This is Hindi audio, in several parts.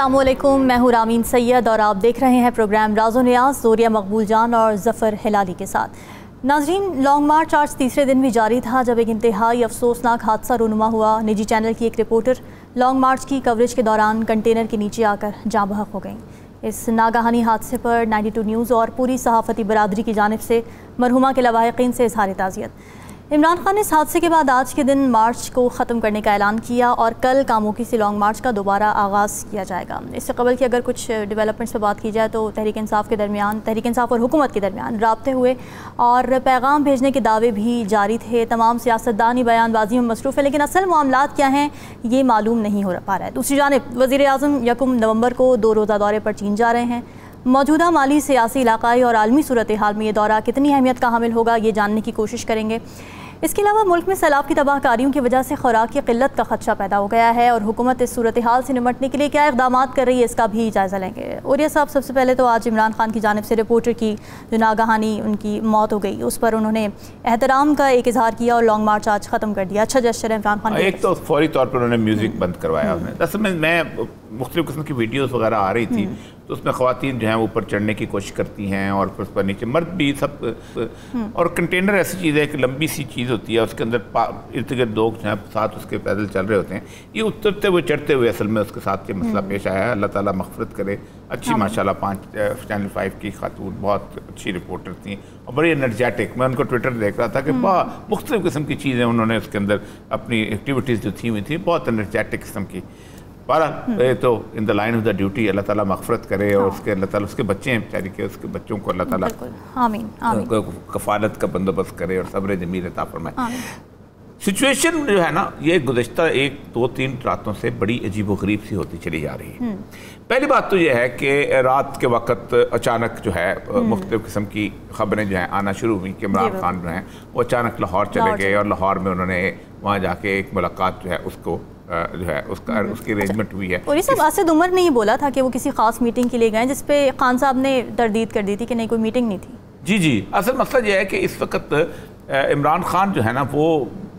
अस्सलामुअलैकुम, मैं हूँ रामीन सैयद और आप देख रहे हैं प्रोग्राम राज़ो नियाज़ ज़ोरिया मकबूल जान और ज़फ़र हिलाली के साथ। नाज़रीन, लॉन्ग मार्च आज तीसरे दिन भी जारी था जब एक इंतहाई अफसोसनाक हादसा रूनुमा हुआ। निजी चैनल की एक रिपोर्टर लॉन्ग मार्च की कवरेज के दौरान कंटेनर के नीचे आकर जाँ बहक हो गई। इस नागहानी हादसे पर 92 न्यूज़ और पूरी सहाफ़ती बरादरी की जानिब से मरहुमा के लवाहिकीन से इज़हार ताज़ियत। इमरान खान ने इस हादसे के बाद आज के दिन मार्च को ख़त्म करने का ऐलान किया और कल कामोकी से लॉन्ग मार्च का दोबारा आगाज़ किया जाएगा। इससे कबल की अगर कुछ डेवलपमेंट्स पर बात की जाए तो तहरीक इंसाफ और हुकूमत के दरमियान राब्ते हुए और पैगाम भेजने के दावे भी जारी थे। तमाम सियासतदान बयानबाजी में मसरूफ़ है, लेकिन असल मामलात क्या हैं ये मालूम नहीं हो पा रहा है। दूसरी जानिब वज़ीर-ए-आज़म 1 नवंबर को 2 रोज़ा दौरे पर चीन जा रहे हैं। मौजूदा माली, सियासी, इलाकाई और आलमी सूरत हाल में ये दौरा कितनी अहमियत का हामिल होगा ये जानने की कोशिश करेंगे। इसके अलावा मुल्क में सैलाब की तबाहकारियों की वजह से खुराक की किल्लत का खदशा पैदा हो गया है और हुकूमत इस सूरत हाल से निपटने के लिए क्या इक़दाम कर रही है इसका भी जायज़ा लेंगे। औरिया साहब, सबसे पहले तो आज इमरान खान की जानिब से रिपोर्टर की जो नागहानी उनकी मौत हो गई उस पर उन्होंने एहतराम का एक इजहार किया और लॉन्ग मार्च आज ख़त्म कर दिया। अच्छा जेस्चर है इमरान खान। एक तो फौरी तौर पर उन्होंने म्यूज़िक बंद करवाया। असल में मैं मुख्तलिफ़ किस्म की वीडियोज़ वगैरह आ रही थी तो उसमें ख़वातीन जो हैं ऊपर चढ़ने की कोशिश करती हैं और फिर उस पर नीचे मर्द भी सब। और कंटेनर ऐसी चीज़ है कि लंबी सी चीज़ होती है, उसके अंदर इर्द गिर्द लोग जो हैं साथ उसके पैदल चल रहे होते हैं। ये उतरते हुए चढ़ते हुए असल में उसके साथ ये मसला पेश आया है। अल्लाह ताला मग़फ़िरत करे। अच्छी माशाल्लाह 5 चैनल 5 की खातून बहुत अच्छी रिपोर्टर थी और बड़ी एनर्जेटिक। मैं उनको ट्विटर देख रहा था कि बहुत मुख्तलिफ़ किस्म की चीज़ें उन्होंने उसके अंदर अपनी एक्टिविटीज़ जो थी हुई थी, बहुत एनर्जेटिक किस्म की। बारह तो in the line of the duty अल्लाह ताला मग़फ़िरत करे और उसके अल्लाह ताला उसके बच्चे हैं बेचारी के, उसके बच्चों को अल्लाह ताला कफ़ालत का बंदोबस्त करे और सब्र जमील अता फरमाए। सिचुएशन जो है ना ये गुज़श्ता 1, 2, 3 रातों से बड़ी अजीब व गरीब सी होती चली जा रही है। पहली बात तो ये है कि रात के वक्त अचानक जो है मुख्तलिफ़ किस्म की ख़बरें जो हैं आना शुरू हुई कि इमरान खान जो हैं वो अचानक लाहौर चले गए और लाहौर में उन्होंने वहाँ जाके एक मुलाकात जो है उसको जो है उसकी अरेंजमेंट हुई है। और ये सब आसिद उमर ने ही बोला था कि वो किसी खास मीटिंग के लिए गए जिस पे खान साहब ने तरदीद कर दी थी कि नहीं कोई मीटिंग नहीं थी। जी, असल मसला ये है कि इस वक्त इमरान खान जो है ना वो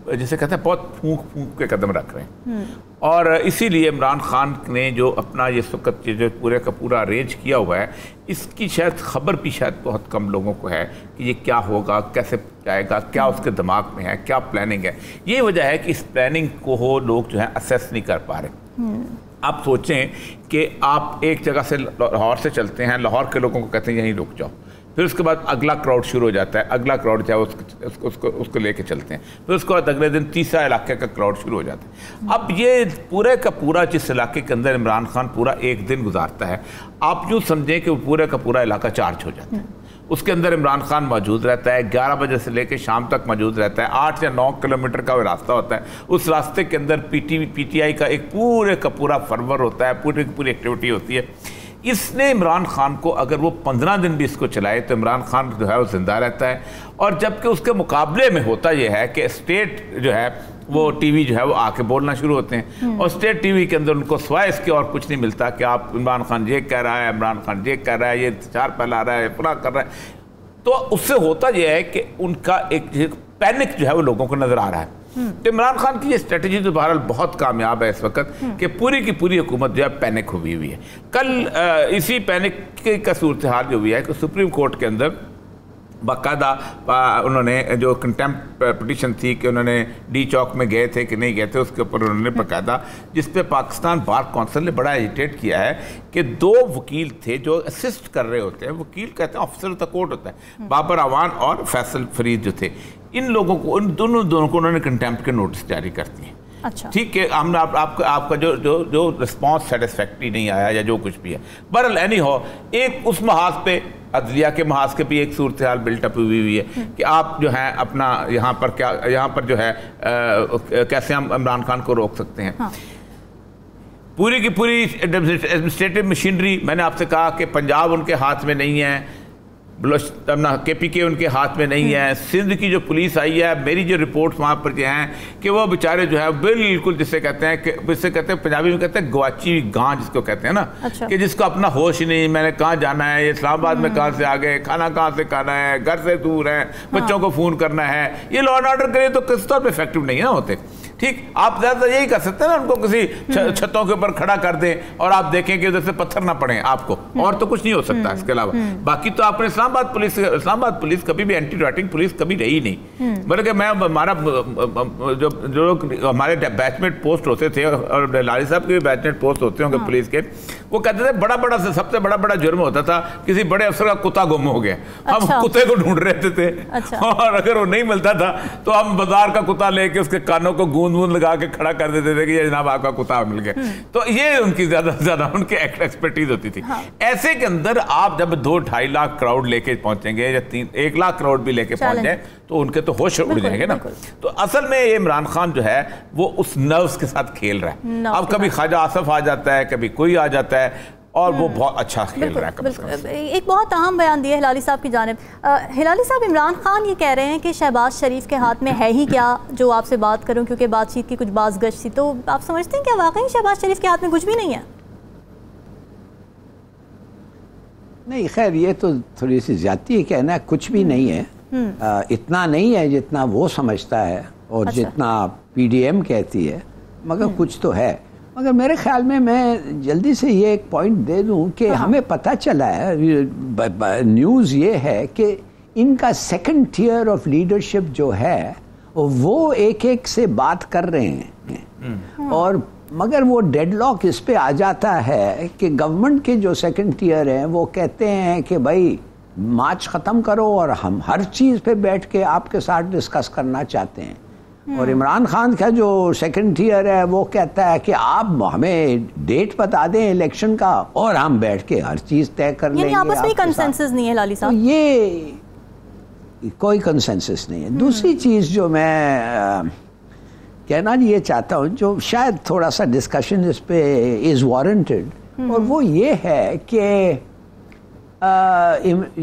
जिसे कहते हैं बहुत फूंक के कदम रख रहे हैं और इसीलिए इमरान खान ने जो अपना ये वक्त जो पूरे का पूरा अरेंज किया हुआ है इसकी शायद खबर भी शायद बहुत कम लोगों को है कि ये क्या होगा, कैसे जाएगा, क्या उसके दिमाग में है, क्या प्लानिंग है। ये वजह है कि इस प्लानिंग को लोग जो है असेस नहीं कर पा रहे। आप सोचें कि आप एक जगह से लाहौर से चलते हैं, लाहौर के लोगों को कहते हैं यहीं रुक जाओ, फिर उसके बाद अगला क्राउड शुरू हो जाता है, अगला क्राउड जो है उसको लेके चलते हैं, फिर उसके बाद अगले दिन तीसरा इलाके का क्राउड शुरू हो जाता है। अब ये पूरे का पूरा जिस इलाके के अंदर इमरान खान पूरा एक दिन गुजारता है, आप यूँ समझें कि वो पूरे का पूरा इलाका चार्ज हो जाता है। उसके अंदर इमरान खान मौजूद रहता है, 11 बजे से लेकर शाम तक मौजूद रहता है। 8 या 9 किलोमीटर का वो रास्ता होता है। उस रास्ते के अंदर पीटीआई का एक पूरे का पूरा फर्वर होता है, पूरी की पूरी एक्टिविटी होती है। इसने इमरान खान को अगर वो 15 दिन भी इसको चलाए तो इमरान खान जो है वो जिंदा रहता है। और जबकि उसके मुकाबले में होता यह है कि स्टेट जो है वो टीवी जो है वो आके बोलना शुरू होते हैं और स्टेट टीवी के अंदर उनको सिवाय इसके और कुछ नहीं मिलता कि आप इमरान खान ये कह रहा है, इमरान खान ये कह रहा है, ये चार फैला रहा है, पूरा कर रहा है। तो उससे होता यह है कि उनका एक पैनिक जो है वो लोगों को नजर आ रहा है। तो इमरान खान की ये स्ट्रेटजी तो बहरहाल बहुत कामयाब है इस वक्त कि पूरी की पूरी हुकूमत जो है पैनिक हुई हुई है। कल इसी पैनिक का सूरत हाल जो हुई है कि सुप्रीम कोर्ट के अंदर बाकायदा उन्होंने जो कंटेम्प्ट पिटीशन थी कि उन्होंने डी चौक में गए थे कि नहीं गए थे, उसके ऊपर उन्होंने बाकायदा जिस पे पाकिस्तान बार कौंसिल ने बड़ा एजिटेट किया है कि 2 वकील थे जो असिस्ट कर रहे होते हैं, वकील कहते हैं ऑफिसर ऑफ द कोर्ट होता है, बाबर अवान और फैसल फरीद जो थे, इन लोगों को इन दोनों को उन्होंने कंटेम्प्ट के नोटिस जारी कर दिए। अच्छा, ठीक है, हमने आपका जो रिस्पॉन्स सेटिस्फैक्ट्री नहीं आया या जो कुछ भी है, बहरहाल एनी हो, एक उस महाज पे अदलिया के महाज के भी एक सूरत हाल बिल्टअप हुई हुई है कि आप जो है अपना यहाँ पर जो है कैसे हम इमरान खान को रोक सकते हैं। हाँ। पूरी की पूरी एडमिनिस्ट्रेटिव मशीनरी, मैंने आपसे कहा कि पंजाब उनके हाथ में नहीं है, अपना KPK उनके हाथ में नहीं है। सिंध की जो पुलिस आई है, मेरी जो रिपोर्ट्स वहाँ पर जो हैं कि वो बेचारे जो है बिल्कुल जिससे कहते हैं पंजाबी में कहते हैं गवाची गां जिसको कहते हैं ना। अच्छा। कि जिसको अपना होश ही नहीं, मैंने कहाँ जाना है, ये इस्लामाबाद में कहाँ से आ गए, खाना कहाँ से खाना है, घर से दूर है, बच्चों को फ़ोन करना है। ये लॉ एंड ऑर्डर के लिए तो किस तौर पर इफेक्टिव नहीं है होते। ठीक, आप ज़्यादा यही कर सकते हैं ना, उनको किसी छतों के ऊपर खड़ा कर दें और आप देखें कि उधर से पत्थर ना पड़े आपको, और तो कुछ नहीं हो सकता इसके अलावा। बाकी तो आपने इस्लामाबाद पुलिस कभी भी एंटी राइटिंग पुलिस कभी रही नहीं। बल्कि मैं हमारा जो हमारे बैचमेट पोस्ट होते थे और लाली साहब के भी बैचमेट पोस्ट होते होंगे पुलिस के, वो कहते थे बड़ा सबसे बड़ा जुर्म होता था किसी बड़े अफसर का कुत्ता गुम हो गया, हम कुत्ते को ढूंढ रहे थे। और अगर वो नहीं मिलता था तो हम बाजार का कुत्ता लेके उसके कानों को गूंद लगा के खड़ा कर देते थे कि ये जनाब आपका कुत्ता मिल गया। तो ये उनकी ज्यादा उनकी एक्सपर्टीज होती थी। ऐसे के अंदर आप जब 2-2.5 लाख क्राउड लेके पहुंचेंगे या 1 लाख क्राउड भी लेके पहुंच जाए तो उनके तो होश उड़ जाएंगे ना। तो असल में ये इमरान खान जो है वो उस नर्व्स के साथ खेल रहा है। अब कभी ख्वाजा आसफ आ जाता है, कभी कोई आ जाता है, और वो बहुत अच्छा खेल रहा है। एक बहुत अहम बयान दिया हिलाली साहब की जानिब। हिलाली साहब, इमरान खान ये कह रहे हैं कि शहबाज शरीफ के हाथ में है ही क्या जो आपसे बात करूं, क्योंकि बातचीत की कुछ बाज़गश थी। तो आप समझते हैं क्या वाकई शहबाज शरीफ के हाथ में कुछ भी नहीं है? नहीं, खैर ये तो थोड़ी सी ज्यादती है कहना कुछ भी नहीं है। इतना नहीं है जितना वो समझता है और जितना पीडीएम कहती है, मगर कुछ तो है। मगर मेरे ख्याल में मैं जल्दी से ये एक पॉइंट दे दूं कि हमें पता चला है, न्यूज़ ये है कि इनका सेकंड टियर ऑफ लीडरशिप जो है वो एक से बात कर रहे हैं, और मगर वो डेडलॉक इस पे आ जाता है कि गवर्नमेंट के जो सेकंड टियर हैं वो कहते हैं कि भाई मार्च ख़त्म करो और हम हर चीज़ पे बैठ के आपके साथ डिस्कस करना चाहते हैं। और इमरान खान का जो सेकंड टियर है वो कहता है कि आप हमें डेट बता दें इलेक्शन का और हम बैठ के हर चीज़ तय कर लेंगे। आपस में कंसेंसस नहीं है लाली साहब? तो ये कोई कंसेंसस नहीं है। दूसरी चीज़ जो मैं कहना ये चाहता हूँ, जो शायद थोड़ा सा डिस्कशन इस पे इज़ वारंटेड, और वो ये है कि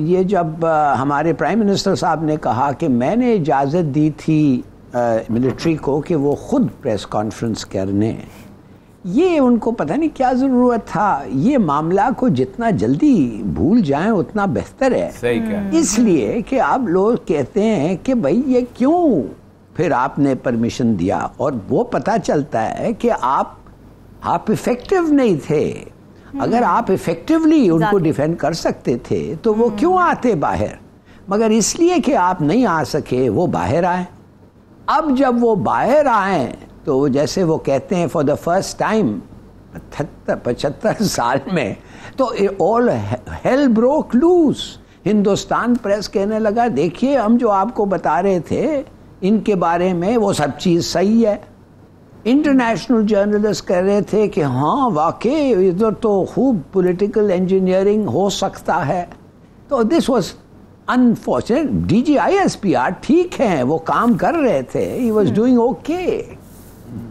ये जब हमारे प्राइम मिनिस्टर साहब ने कहा कि मैंने इजाज़त दी थी मिलिट्री को कि वो खुद प्रेस कॉन्फ्रेंस करने, ये उनको पता नहीं क्या ज़रूरत था। ये मामला को जितना जल्दी भूल जाएं उतना बेहतर है। सही क्या? इसलिए कि आप लोग कहते हैं कि भाई ये क्यों फिर आपने परमिशन दिया, और वो पता चलता है कि आप इफेक्टिव नहीं थे। अगर आप इफेक्टिवली उनको डिफेंड कर सकते थे तो वो क्यों आते बाहर, मगर इसलिए कि आप नहीं आ सके वो बाहर आए। अब जब वो बाहर आए तो जैसे वो कहते हैं फॉर द फर्स्ट टाइम 75 साल में, तो all hell broke loose. Hindustan press कहने लगा देखिए हम जो आपको बता रहे थे इनके बारे में वो सब चीज़ सही है। इंटरनेशनल जर्नलिस्ट कह रहे थे कि हाँ वाकई इधर तो खूब पॉलिटिकल इंजीनियरिंग हो सकता है। तो दिस वाज अनफॉर्चुनेट। DGISPR ठीक है, वो काम कर रहे थे, ही वाज डूइंग ओके।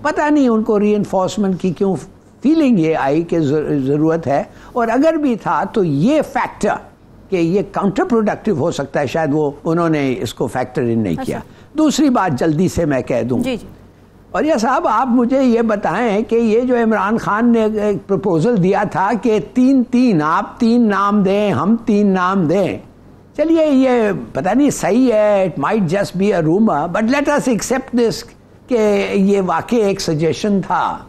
पता नहीं उनको रीइंफोर्समेंट की क्यों फीलिंग ये आई कि ज़रूरत है, और अगर भी था तो ये फैक्टर कि ये काउंटर प्रोडक्टिव हो सकता है, शायद वो उन्होंने इसको फैक्टर इन नहीं किया। दूसरी बात जल्दी से मैं कह दूं, और ये साहब आप मुझे ये बताएं कि ये जो इमरान खान ने एक प्रपोजल दिया था कि 3-3 आप 3 नाम दें हम 3 नाम दें, चलिए ये पता नहीं सही है, it might just be a rumour, but let us accept this कि ये वाकई एक सजेशन था।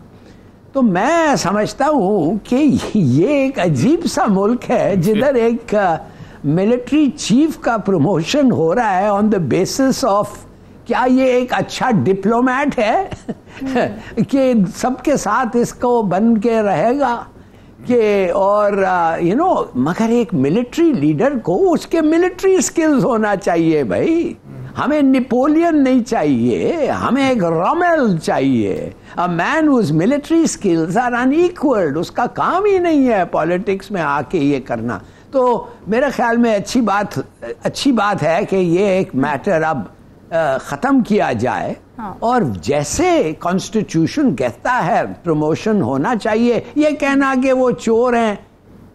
तो मैं समझता हूँ कि ये एक अजीब सा मुल्क है जिधर एक मिलिट्री चीफ का प्रमोशन हो रहा है ऑन द बेसिस ऑफ क्या ये एक अच्छा डिप्लोमेट है कि सबके साथ इसको बन के रहेगा कि, और मगर एक मिलिट्री लीडर को उसके मिलिट्री स्किल्स होना चाहिए भाई। हमें नेपोलियन नहीं चाहिए, हमें एक रोमेल चाहिए। A man whose military skills are unequalled. उसका काम ही नहीं है पॉलिटिक्स में आके ये करना। तो मेरे ख्याल में अच्छी बात है कि ये एक मैटर अब ख़त्म किया जाए। हाँ। और जैसे कॉन्स्टिट्यूशन कहता है प्रमोशन होना चाहिए, ये कहना कि वो चोर हैं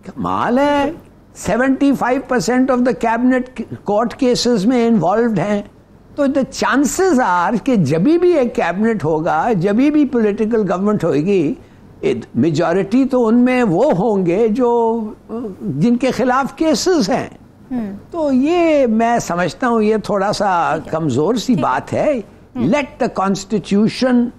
कमाल है। 75% of the cabinet court cases में इन्वॉल्व्ड हैं। तो द चांसेस आर कि जब भी एक कैबिनेट होगा, जब भी पॉलिटिकल गवर्नमेंट होगी, मेजॉरिटी तो उनमें वो होंगे जो जिनके खिलाफ केसेस हैं। तो ये मैं समझता हूँ ये थोड़ा सा कमजोर सी बात है। Let the constitution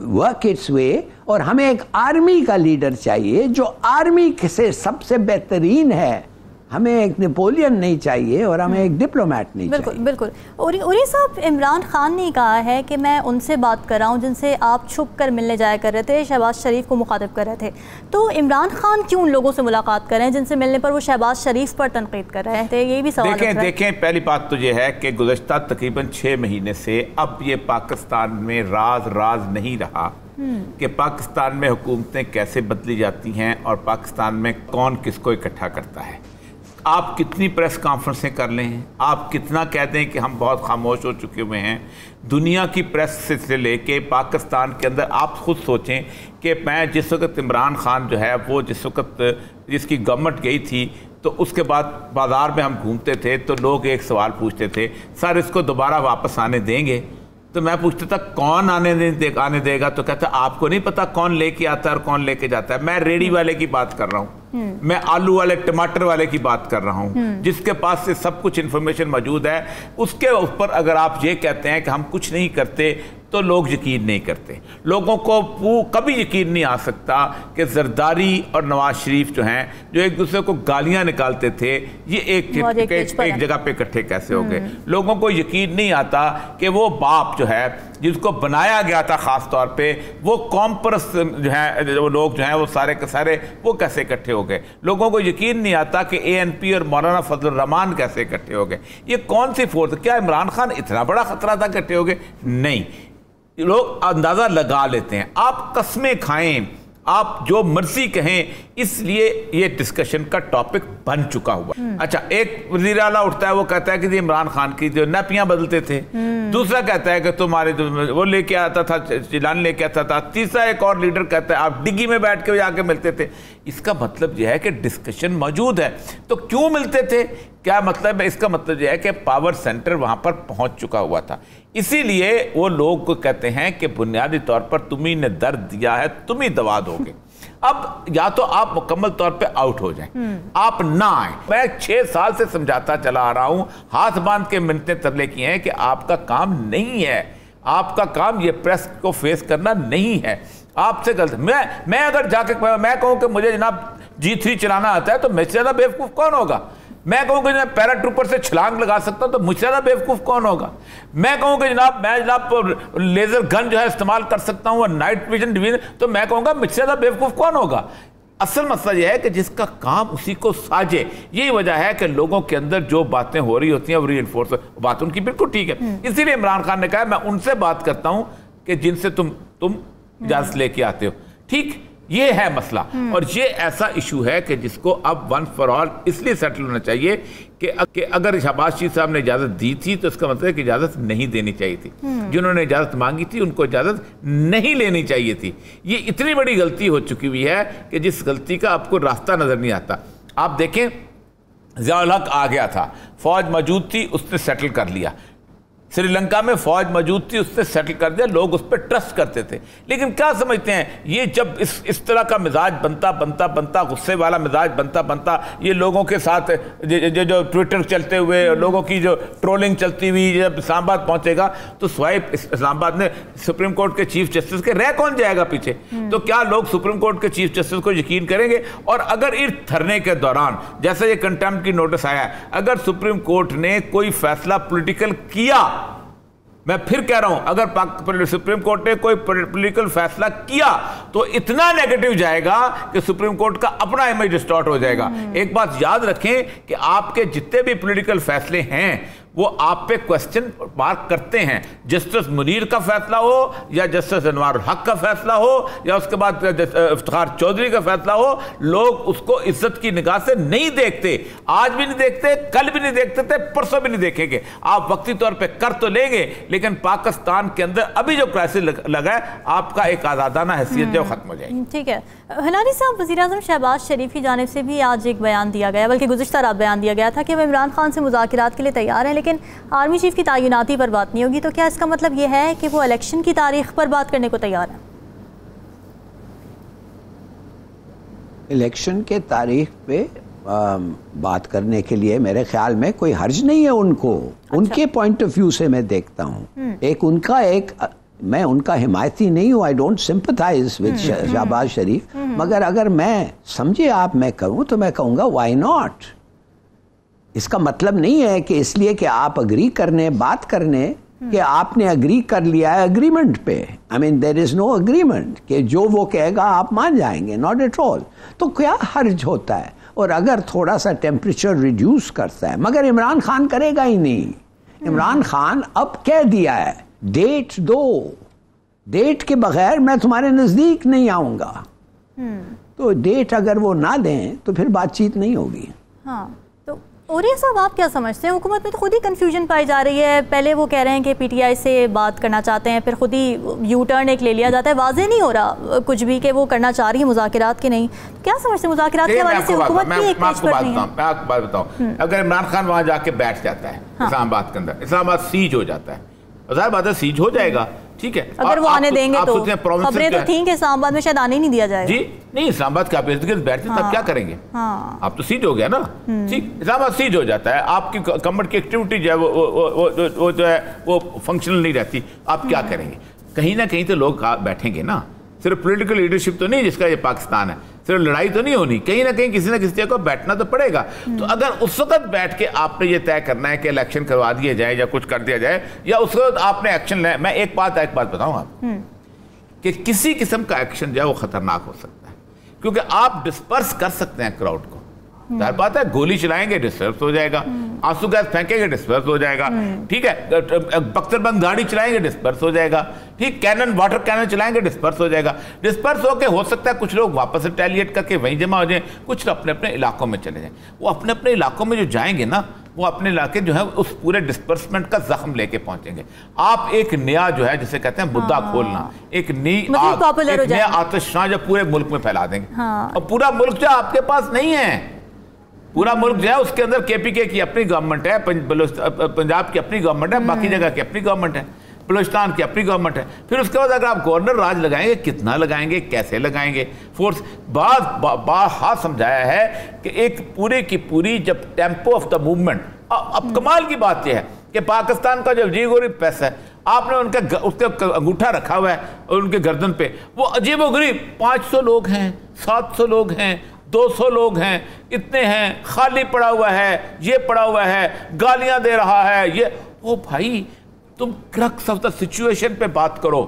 work its way, और हमें एक आर्मी का लीडर चाहिए जो आर्मी से सबसे बेहतरीन है। हमें एक नेपोलियन नहीं चाहिए और हमें एक डिप्लोमेट नहीं बिल्कुल, चाहिए। बिल्कुल। उरी साहब, इमरान खान ने कहा है कि मैं उनसे बात कर रहा हूँ जिनसे आप छुप कर मिलने जाया कर रहे थे, शहबाज शरीफ को मुखातिब कर रहे थे। तो इमरान खान क्यों उन लोगों से मुलाकात कर रहे हैं जिनसे मिलने पर वो शहबाज शरीफ पर तनकीद कर रहे थे? ये भी सवाल देखें, पहली बात तो ये है कि गुज़श्ता तकरीबन 6 महीने से अब ये पाकिस्तान में राज नहीं रहा कि पाकिस्तान में हुकूमतें कैसे बदली जाती हैं और पाकिस्तान में कौन किसको इकट्ठा करता है। आप कितनी प्रेस कॉन्फ्रेंसें कर लें, आप कितना कह दें कि हम बहुत खामोश हो चुके हुए हैं, दुनिया की प्रेस से लेके पाकिस्तान के अंदर आप खुद सोचें कि मैं जिस वक्त इमरान खान जो है वो जिस वक्त जिसकी गवर्नमेंट गई थी तो उसके बाद बाज़ार में हम घूमते थे तो लोग एक सवाल पूछते थे, सर इसको दोबारा वापस आने देंगे? तो मैं पूछता था कौन आने देगा? तो कहता आपको नहीं पता कौन लेके आता है और कौन लेके जाता है। मैं रेडी वाले की बात कर रहा हूँ, मैं आलू वाले टमाटर वाले की बात कर रहा हूँ, जिसके पास से सब कुछ इंफॉर्मेशन मौजूद है। उसके ऊपर अगर आप ये कहते हैं कि हम कुछ नहीं करते तो लोग यकीन नहीं करते। लोगों को कभी यकीन नहीं आ सकता कि जरदारी और नवाज शरीफ जो हैं, जो एक दूसरे को गालियां निकालते थे, ये एक जगह पे इकट्ठे कैसे हो गए। लोगों को यकीन नहीं आता कि वो बाप जो है जिसको बनाया गया था खास तौर पे, वो कौम परस्त जो है वो लोग जो हैं वो सारे के सारे वो कैसे इकट्ठे हो गए। लोगों को यकीन नहीं आता कि ANP और मौलाना फजल रहमान कैसे इकट्ठे हो गए। ये कौन सी फोर्स? क्या इमरान खान इतना बड़ा खतरा था इकट्ठे हो गए? नहीं, लोग अंदाजा लगा लेते हैं। आप कस्में खाएं, आप जो मर्जी कहें, इसलिए ये डिस्कशन का टॉपिक बन चुका हुआ। अच्छा, एक वज़ीर आला उठता है, वो कहता है कि इमरान खान की जो नपियां बदलते थे, दूसरा कहता है कि तुम्हारे वो लेके आता था, चिलान लेके आता था, तीसरा एक और लीडर कहता है आप डिग्गी में बैठ के जाके मिलते थे। इसका मतलब यह है कि डिस्कशन मौजूद है। तो क्यों मिलते थे? क्या मतलब है? इसका मतलब यह है कि पावर सेंटर वहां पर पहुंच चुका हुआ था। इसीलिए वो लोग को कहते हैं कि बुनियादी तौर पर तुम्ही ने दर्द दिया है, तुम ही दवा दोगे। अब या तो आप मुकम्मल तौर पे आउट हो जाएं, आप ना आए। मैं 6 साल से समझाता चला आ रहा हूं, हाथ बांध के मिन्नतें तरले किए हैं कि आपका काम नहीं है, आपका काम ये प्रेस को फेस करना नहीं है, आपसे गलत। मैं अगर जाके मैं कहूं कि मुझे जनाब G3 चलाना आता है तो मुझसे ज्यादा बेवकूफ कौन होगा? मैं कहूँ कि जनाब पैराट्रूपर से छलांग लगा सकता हूँ तो मुझसे ज़्यादा बेवकूफ़ कौन होगा? मैं कहूँ कि जनाब लेज़र गन जो है इस्तेमाल कर सकता हूँ और नाइट विजन डिवीजन, तो मैं कहूँगा मुझसे ज़्यादा बेवकूफ़ कौन होगा? असल मसला यह है कि जिसका काम उसी को साजे। यही वजह है कि लोगों के अंदर जो बातें हो रही होती हैं वो रीइंफोर्स, बात उनकी बिल्कुल ठीक है। इसीलिए इमरान खान ने कहा मैं उनसे बात करता हूँ कि जिनसे तुम इजाज़त लेके आते हो। ठीक, ये है मसला। और ये ऐसा इशू है कि जिसको अब वंस फॉर ऑल इसलिए सेटल होना चाहिए कि अगर शहबाज शरीफ साहब ने इजाज़त दी थी तो इसका मतलब है कि इजाज़त नहीं देनी चाहिए थी। जिन्होंने इजाज़त मांगी थी उनको इजाज़त नहीं लेनी चाहिए थी। ये इतनी बड़ी गलती हो चुकी हुई है कि जिस गलती का आपको रास्ता नज़र नहीं आता। आप देखें, ज़ियाउल हक आ गया था, फौज मौजूद थी, उसने सेटल कर लिया। श्रीलंका में फौज मौजूद थी, उसने सेटल कर दिया, लोग उस पर ट्रस्ट करते थे। लेकिन क्या समझते हैं, ये जब इस तरह का मिजाज बनता गुस्से वाला मिजाज बनता ये लोगों के साथ जो ट्विटर चलते हुए लोगों की जो ट्रोलिंग चलती हुई जब इस्लामाबाद पहुंचेगा तो स्वाइप इस्लामाबाद में सुप्रीम कोर्ट के चीफ जस्टिस के रह कौन जाएगा पीछे? तो क्या लोग सुप्रीम कोर्ट के चीफ जस्टिस को यकीन करेंगे? और अगर इस धरने के दौरान जैसे ये कंटेम्प्ट की नोटिस आया, अगर सुप्रीम कोर्ट ने कोई फैसला पॉलिटिकल किया, मैं फिर कह रहा हूं, अगर सुप्रीम कोर्ट ने कोई पॉलिटिकल फैसला किया तो इतना नेगेटिव जाएगा कि सुप्रीम कोर्ट का अपना इमेज डिस्टॉर्ट हो जाएगा। एक बात याद रखें कि आपके जितने भी पॉलिटिकल फैसले हैं वो आप पे क्वेश्चन मार्क करते हैं। जस्टिस मुनीर का फैसला हो या जस्टिस अनवार हक का फैसला हो या उसके बाद इफ्तिखार चौधरी का फैसला हो, लोग उसको इज्जत की निगाह से नहीं देखते। आज भी नहीं देखते, कल भी नहीं देखते थे, परसों भी नहीं देखेंगे। आप वक्ती तौर पे कर तो लेंगे, लेकिन पाकिस्तान के अंदर अभी जो क्राइसिस लगा है, आपका एक आज़ादाना हैसियत जो खत्म हो जाएगी। ठीक है हिलारी साहब, वज़ीर-ए-आज़म शहबाज शरीफ की जानिब से भी आज एक बयान दिया गया, बल्कि गुज़िश्ता रात बयान दिया गया था कि वो इमरान खान से मुज़ाकरात के लिए तैयार हैं, लेकिन आर्मी चीफ की तैनाती पर बात नहीं होगी। तो क्या इसका मतलब यह है कि वो इलेक्शन की तारीख पर बात करने को तैयार है? इलेक्शन के तारीख पे बात करने के लिए मेरे ख्याल में कोई हर्ज नहीं है उनको। अच्छा। उनके पॉइंट ऑफ व्यू से मैं देखता हूँ, एक उनका एक मैं उनका हिमायती नहीं हूँ, I don't sympathise with Shahbaz Sharif, मगर अगर मैं समझे आप मैं करूँ तो मैं कहूँगा व्हाई नॉट। इसका मतलब नहीं है कि इसलिए कि आप अग्री करने बात करने कि आपने अग्री कर लिया है अग्रीमेंट पे। I mean there is no agreement कि जो वो कहेगा आप मान जाएंगे, नॉट एट ऑल। तो क्या हर्ज होता है? और अगर थोड़ा सा टेम्परेचर रिड्यूस करता है, मगर इमरान खान करेगा ही नहीं। इमरान खान अब कह दिया है डेट दो, डेट के बगैर मैं तुम्हारे नजदीक नहीं आऊंगा। तो डेट अगर वो ना दें तो फिर बातचीट नहीं होगी। हाँ, तो औरिया साहब आप क्या समझते हैं? हुकूमत में तो खुद ही कंफ्यूजन पाई जा रही है। पहले वो कह रहे हैं कि पीटीआई से बात करना चाहते हैं, फिर खुद ही यू टर्न एक ले लिया जाता है। वाज़ेह नहीं हो रहा कुछ भी कि वो करना चाह रही है मुज़ाकिरात के नहीं। क्या समझते हैं मुज़ाकिरात के हवाले से हुकूमत की एक पेश पर नहीं है? मैं आपको बात बताऊं, अगर इमरान खान वहां जाके बैठ जाता है इस्लामाबाद के अंदर, इस्लामाबाद सीज हो जाता है, ज़ाहिर बात है सीज हो जाएगा, ठीक है। अगर वो आने देंगे तो खबरें तो थी कि इस्लामाबाद में शायद आने नहीं दिया जाएगा। जी नहीं, इस्लामाबाद का बैठते तब क्या करेंगे? आप तो सीज हो गया ना, ठीक। इस्लामाबाद सीज हो जाता है, आपकी गवर्नमेंट की एक्टिविटी जो है वो जो है वो फंक्शनल नहीं रहती, आप क्या करेंगे? कहीं ना कहीं तो लोग बैठेंगे ना। सिर्फ पॉलिटिकल लीडरशिप तो नहीं जिसका ये पाकिस्तान है, सिर्फ लड़ाई तो नहीं होनी, कहीं ना कहीं किसी ना किसी जगह को बैठना तो पड़ेगा। तो अगर उस वक्त बैठ के आपने ये तय करना है कि इलेक्शन करवा दिए जाए या कुछ कर दिया जाए, या उस वक्त आपने एक्शन लेना, मैं एक बात बताऊं आप कि किसी किस्म का एक्शन जो है वो खतरनाक हो सकता है, क्योंकि आप डिस्पर्स कर सकते हैं क्राउड को। जाहिर बात है, गोली चलाएंगे डिस्पर्स हो जाएगा, आंसू गैस फेंकेंगे डिस्पर्स हो जाएगा, ठीक है, बख्तरबंद गाड़ी चलाएंगे डिस्पर्स हो जाएगा, ठीक, कैनन वाटर कैनन चलाएंगे डिस्पर्स हो जाएगा। डिस्पर्स होके हो सकता है कुछ लोग वापस रिटेलिएट करके वहीं जमा हो जाएं, कुछ अपने अपने इलाकों में चले जाएं। वो अपने अपने इलाकों में जो जाएंगे ना, वो अपने इलाके जो है उस पूरे डिस्पर्समेंट का जख्म लेके पहुंचेंगे। आप एक नया जो है जिसे कहते हैं मुद्दा खोलना, एक नया आतिशबाजी जो पूरे मुल्क में फैला देंगे। और पूरा मुल्क जो आपके पास नहीं है, पूरा मुल्क जो है उसके अंदर केपीके की अपनी गवर्नमेंट है, पंजाब की अपनी गवर्नमेंट है, बाकी जगह की अपनी गवर्नमेंट है, बलूचिस्तान की अपनी गवर्नमेंट है। फिर उसके बाद अगर आप गवर्नर राज लगाएंगे, कितना लगाएंगे, कैसे लगाएंगे, फोर्स बार समझाया है कि एक पूरी की पूरी जब टेम्पो ऑफ द मूवमेंट। अब कमाल की बात यह है कि पाकिस्तान का जो अजीबोगरीब पैसा है, आपने उसके अंगूठा रखा हुआ है और उनके गर्दन पे, वो अजीबोगरीब 500 लोग हैं, 700 लोग हैं, 200 लोग हैं, इतने हैं, खाली पड़ा हुआ है, ये पड़ा हुआ है, गालियां दे रहा है ये। ओ भाई, तुम क्रक्स ऑफ द सिचुएशन पे बात करो।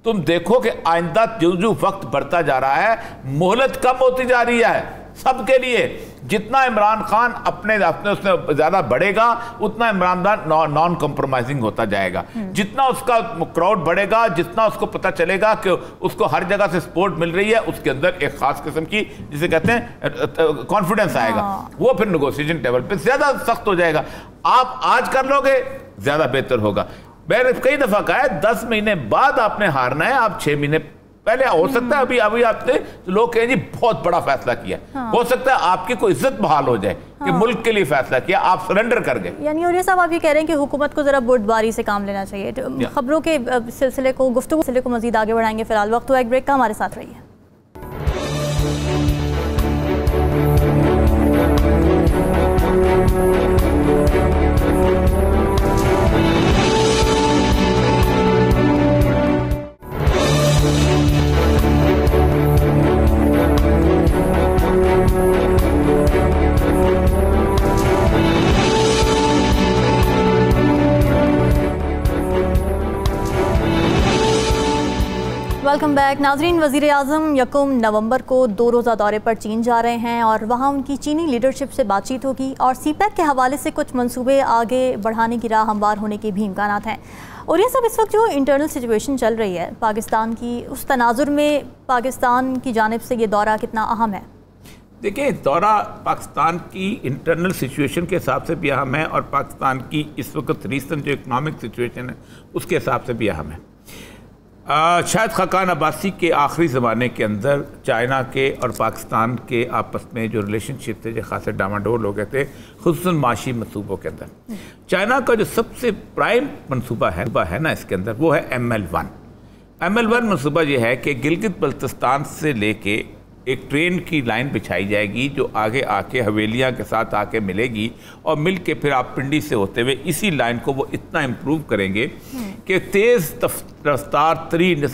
तुम देखो कि आइंदा जो वक्त बढ़ता जा रहा है, मोहलत कम होती जा रही है सबके लिए। जितना इमरान खान अपने उसमें ज्यादा बढ़ेगा, उतना इमरान खान नॉन कॉम्प्रोमाइजिंग होता जाएगा। जितना उसका क्राउड बढ़ेगा, जितना उसको पता चलेगा कि उसको हर जगह से सपोर्ट मिल रही है, उसके अंदर एक खास किस्म की जिसे कहते हैं कॉन्फिडेंस आएगा। वो फिर नेगोशिएशन टेबल पे ज्यादा सख्त हो जाएगा। आप आज कर लोगे ज्यादा बेहतर होगा। मैंने कई दफा कहा है, 10 महीने बाद आपने हारना है, आप 6 महीने पहले हो सकता है अभी आपने तो लोग कहें जी बहुत बड़ा फैसला किया। हो सकता है आपकी कोई इज्जत बहाल हो जाए कि मुल्क के लिए फैसला किया, आप सरेंडर कर गए। यानी औरिया साहब आप ये कह रहे हैं कि हुकूमत को जरा बुर्दबारी से काम लेना चाहिए। खबरों के सिलसिले को गुफ्तगू को मजीद आगे बढ़ाएंगे। फिलहाल वक्त हुआ एक ब्रेक का, हमारे साथ रहिए। वेलकम बैक नाजरीन। वज़ीर आज़म 1 नवंबर को 2 रोज़ा दौरे पर चीन जा रहे हैं और वहाँ उनकी चीनी लीडरशिप से बातचीत होगी और सीपैक के हवाले से कुछ मंसूबे आगे बढ़ाने की राह हमवार होने के भी इम्कान हैं। और ये सब इस वक्त जो इंटरनल सिचुएशन चल रही है पाकिस्तान की, उस तनाजुर में पाकिस्तान की जानिब से ये दौरा कितना अहम है? देखिए, दौरा पाकिस्तान की इंटरनल सिचुएशन के हिसाब से भी अहम है और पाकिस्तान की इस वक्त रीसेंट जो इकनॉमिक सिचुएशन है उसके हिसाब से भी अहम है। शायद खाकान अब्बासी के आखिरी ज़माने के अंदर चाइना के और पाकिस्तान के आपस में जो रिलेशनशिप थे जो खासे डामाडोल हो गए थे, खुसूसन माशी मनसूबों के अंदर। चाइना का जो सबसे प्राइम मनसूबा है ना इसके अंदर, वो है ML1। ML1 मनसूबा ये है कि गिलगित बल्तिस्तान से लेके एक ट्रेन की लाइन बिछाई जाएगी जो आगे आके हवेलियाँ के साथ आके मिलेगी और मिल के फिर आप पिंडी से होते हुए इसी लाइन को वो इतना इम्प्रूव करेंगे कि तेज़ रफ्तार तरीन,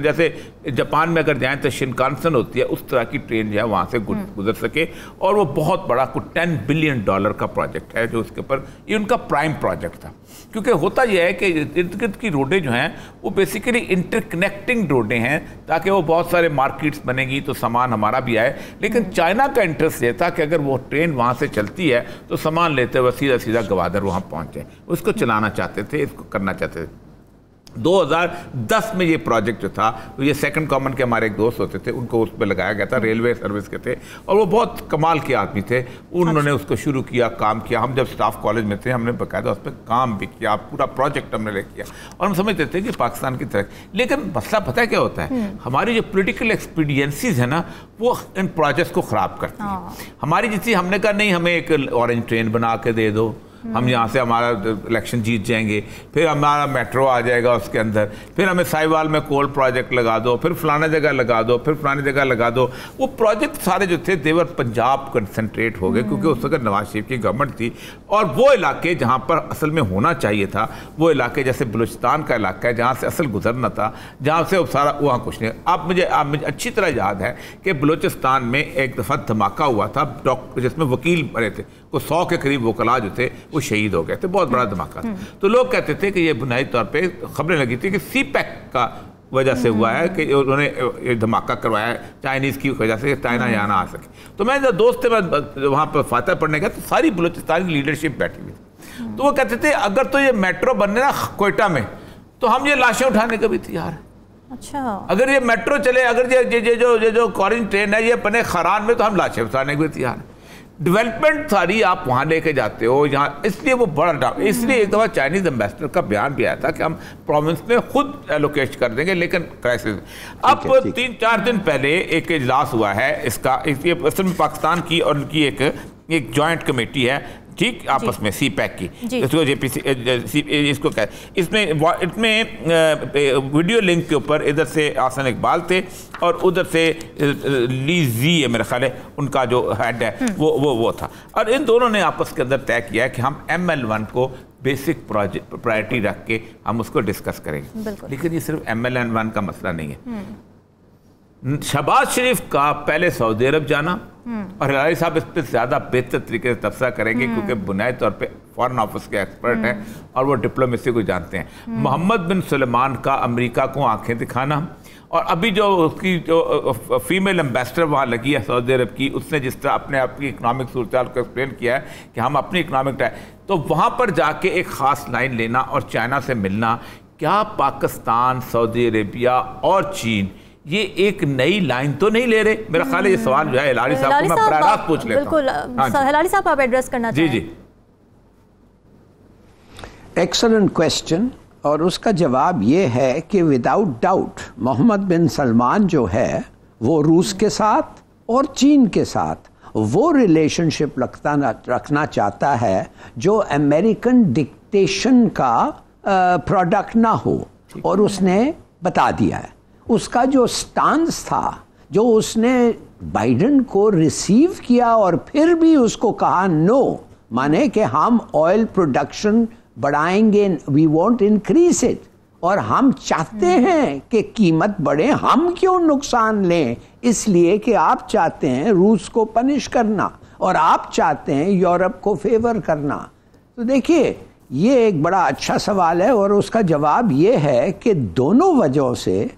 जैसे जापान में अगर जाएं तो शिनकानसेन होती है, उस तरह की ट्रेन जो है वहाँ से गुजर सके। और वो बहुत बड़ा कुछ $10 बिलियन का प्रोजेक्ट है जो उसके ऊपर, ये उनका प्राइम प्रोजेक्ट था। क्योंकि होता यह है कि इर्द गिर्द की रोडें जो हैं वो बेसिकली इंटरकनेक्टिंग रोडें हैं, ताकि वो बहुत सारे मार्केट्स बनेंगी तो सामान हमारा भी आए। लेकिन चाइना का इंटरेस्ट ये था कि अगर वो ट्रेन वहाँ से चलती है तो सामान लेते हुए सीधा सीधा गवादर वहाँ पहुँच जाए। उसको चलाना चाहते थे, इसको करना चाहते थे। 2010 में ये प्रोजेक्ट जो था, तो ये सेकंड कॉमन के हमारे एक दोस्त होते थे, उनको उस पर लगाया गया था, रेलवे सर्विस के थे और वो बहुत कमाल के आदमी थे। उन्होंने उसको शुरू किया, काम किया। हम जब स्टाफ कॉलेज में थे हमने बकायदा उस पर काम भी किया, पूरा प्रोजेक्ट हमने ले किया और हम समझते थे कि पाकिस्तान की तरह। लेकिन मसला पता है क्या होता है, हमारी जो पोलिटिकल एक्सपीडियंसीज है ना, वो इन प्रोजेक्ट्स को ख़राब करती है। हमारी जितनी, हमने कहा नहीं हमें एक ऑरेंज ट्रेन बना के दे दो, हम यहाँ से हमारा इलेक्शन जीत जाएंगे, फिर हमारा मेट्रो आ जाएगा उसके अंदर, फिर हमें साहिवाल में कोल प्रोजेक्ट लगा दो, फिर फलाना जगह लगा दो, फिर फलानी जगह लगा दो। वो प्रोजेक्ट सारे जो थे देवर पंजाब कंसंट्रेट हो गए, क्योंकि उस वक्त नवाज शरीफ की गवर्नमेंट थी। और वो इलाके जहाँ पर असल में होना चाहिए था, वो इलाके जैसे बलूचिस्तान का इलाका है जहाँ से असल गुजरना था, जहाँ से सारा वहाँ कुछ नहीं। अब मुझे अच्छी तरह याद है कि बलूचिस्तान में एक दफ़ा धमाका हुआ था, जिसमें वकील मरे थे, को 100 के करीब वकला जो थे वो शहीद हो गए थे। बहुत बड़ा धमाका था। तो लोग कहते थे कि ये बुनियादी तौर पे खबरें लगी थी कि सीपैक का वजह से हुआ है कि उन्होंने ये धमाका करवाया है चाइनीज़ की वजह से, चाइना यहाँ ना आ सके। तो मैं जो दोस्त थे, मैं वहाँ पर फातह पढ़ने गया तो सारी बलूचिस्तान की लीडरशिप बैठी हुई थी। तो वो कहते थे अगर तो ये मेट्रो बनने ना कोयटा में, तो हम ये लाशें उठाने को भी तैयार हैं। अच्छा, अगर ये मेट्रो चले, अगर ये जो कॉरेंज ट्रेन है ये बने खरान में, तो हम लाशें उठाने को भी तैयार हैं। डेवलपमेंट सारी आप वहाँ लेके जाते हो यहाँ, इसलिए वो बड़ा इसलिए एक दफ़ा चाइनीज़ एम्बेसडर का बयान भी आया था कि हम प्रोविंस में खुद एलोकेट कर देंगे, लेकिन क्राइसिस। अब 3-4 दिन पहले एक इजलास हुआ है इसका, असल में पाकिस्तान की और उनकी एक जॉइंट कमेटी है, ठीक, आपस में सीपैक की, इसको जेपीसी इसको कह, इसमें वीडियो लिंक के ऊपर इधर से आसन इकबाल थे और उधर से ली जी है मेरा ख्याल है, उनका जो हेड है वो था। और इन दोनों ने आपस के अंदर तय किया है कि हम ML1 को बेसिक प्रायोरिटी रख के हम उसको डिस्कस करेंगे। लेकिन ये सिर्फ ML1 का मसला नहीं है। शहबाज शरीफ का पहले सऊदी अरब जाना, और हिलारी साहब इस पर ज़्यादा बेहतर तरीके से तबसरा करेंगे क्योंकि बुनियादी तौर पे फॉरेन ऑफिस के एक्सपर्ट हैं और वो डिप्लोमेसी को जानते हैं। मोहम्मद बिन सुलेमान का अमेरिका को आंखें दिखाना, और अभी जो उसकी जो फीमेल एम्बेसडर वहाँ लगी है सऊदी अरब की, उसने जिस तरह अपने आप की इकनॉमिक सूरत को एक्सप्लेन किया है कि हम अपनी इकनॉमिक, तो वहाँ पर जाके एक ख़ास लाइन लेना और चाइना से मिलना, क्या पाकिस्तान, सऊदी अरेबिया और चीन ये एक नई लाइन तो नहीं ले रहे? मेरा ख्याल है ये सवाल जो है हिलारी साहब को मैं बराह रास्त पूछ लेता हूं। बिल्कुल, हिलारी साहब आप एड्रेस करना चाहें? जी। एक्सीलेंट क्वेश्चन, और उसका जवाब ये है कि विदाउट डाउट मोहम्मद बिन सलमान जो है वो रूस के साथ और चीन के साथ वो रिलेशनशिप रखना चाहता है जो अमेरिकन डिक्टेशन का प्रोडक्ट ना हो, और उसने बता दिया है। उसका जो स्टांस था, जो उसने बाइडेन को रिसीव किया और फिर भी उसको कहा नो, माने कि हम ऑयल प्रोडक्शन बढ़ाएंगे, वी वॉन्ट इंक्रीज इट, और हम चाहते हैं कि कीमत बढ़े, हम क्यों नुकसान लें, इसलिए कि आप चाहते हैं रूस को पनिश करना और आप चाहते हैं यूरोप को फेवर करना। तो देखिए ये एक बड़ा अच्छा सवाल है, और उसका जवाब ये है कि दोनों वजहों से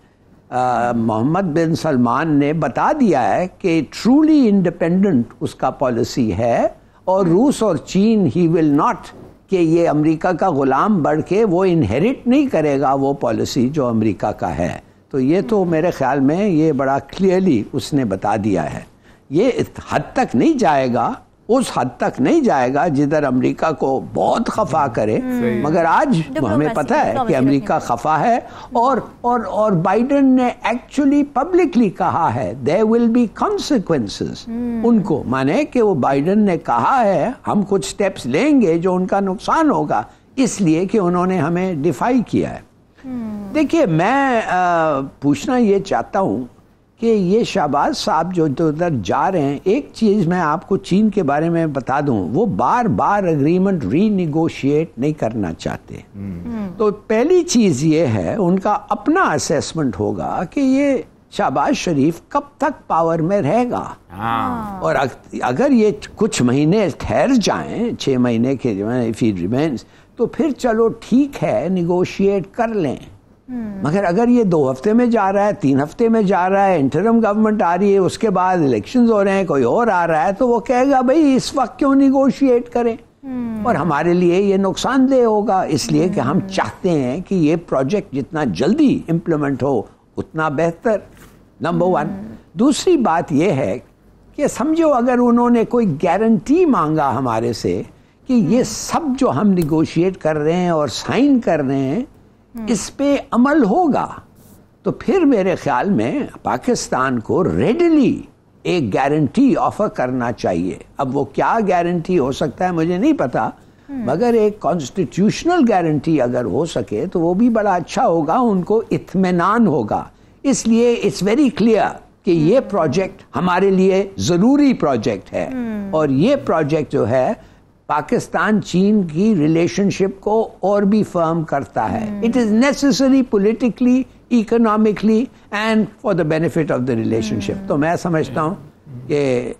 मोहम्मद बिन सलमान ने बता दिया है कि ट्रूली इंडिपेंडेंट उसका पॉलिसी है, और रूस और चीन ही विल नॉट, कि ये अमेरिका का गुलाम बढ़ के वो इनहेरिट नहीं करेगा वो पॉलिसी जो अमेरिका का है। तो ये तो मेरे ख्याल में ये बड़ा क्लियरली उसने बता दिया है। ये हद तक नहीं जाएगा, उस हद तक नहीं जाएगा जिधर अमेरिका को बहुत खफा करे, मगर आज हमें पता है कि अमेरिका खफा है, और बाइडेन ने एक्चुअली पब्लिकली कहा है देयर विल बी कॉन्सिक्वेंसेस उनको, माने कि वो बाइडेन ने कहा है हम कुछ स्टेप्स लेंगे जो उनका नुकसान होगा, इसलिए कि उन्होंने हमें डिफाई किया है। देखिए मैं पूछना ये चाहता हूँ कि ये शहबाज साहब जो उधर जा रहे हैं, एक चीज़ मैं आपको चीन के बारे में बता दूं, वो बार बार एग्रीमेंट रीनिगोशिएट नहीं करना चाहते। तो पहली चीज़ ये है, उनका अपना असेसमेंट होगा कि ये शहबाज शरीफ कब तक पावर में रहेगा। और अगर ये कुछ महीने ठहर जाएं, 6 महीने के इफ ही रिमेन्स, तो फिर चलो ठीक है, निगोशिएट कर लें। मगर अगर ये 2 हफ्ते में जा रहा है, 3 हफ्ते में जा रहा है, इंटरम गवर्नमेंट आ रही है, उसके बाद इलेक्शंस हो रहे हैं, कोई और आ रहा है, तो वो कहेगा भाई इस वक्त क्यों निगोशिएट करें। और हमारे लिए ये नुकसानदेह होगा, इसलिए कि हम चाहते हैं कि ये प्रोजेक्ट जितना जल्दी इम्प्लीमेंट हो उतना बेहतर, नंबर 1। दूसरी बात ये है कि समझो अगर उन्होंने कोई गारंटी मांगा हमारे से कि ये सब जो हम निगोशिएट कर रहे हैं और साइन कर रहे हैं इस पे अमल होगा, तो फिर मेरे ख्याल में पाकिस्तान को रेडली एक गारंटी ऑफर करना चाहिए। अब वो क्या गारंटी हो सकता है मुझे नहीं पता, मगर एक कॉन्स्टिट्यूशनल गारंटी अगर हो सके तो वो भी बड़ा अच्छा होगा, उनको इत्मीनान होगा। इसलिए इट्स वेरी क्लियर कि ये प्रोजेक्ट हमारे लिए ज़रूरी प्रोजेक्ट है, और ये प्रोजेक्ट जो है पाकिस्तान चीन की रिलेशनशिप को और भी फर्म करता है। It is necessary politically, economically and for the benefit of the relationship. तो मैं समझता हूँ कि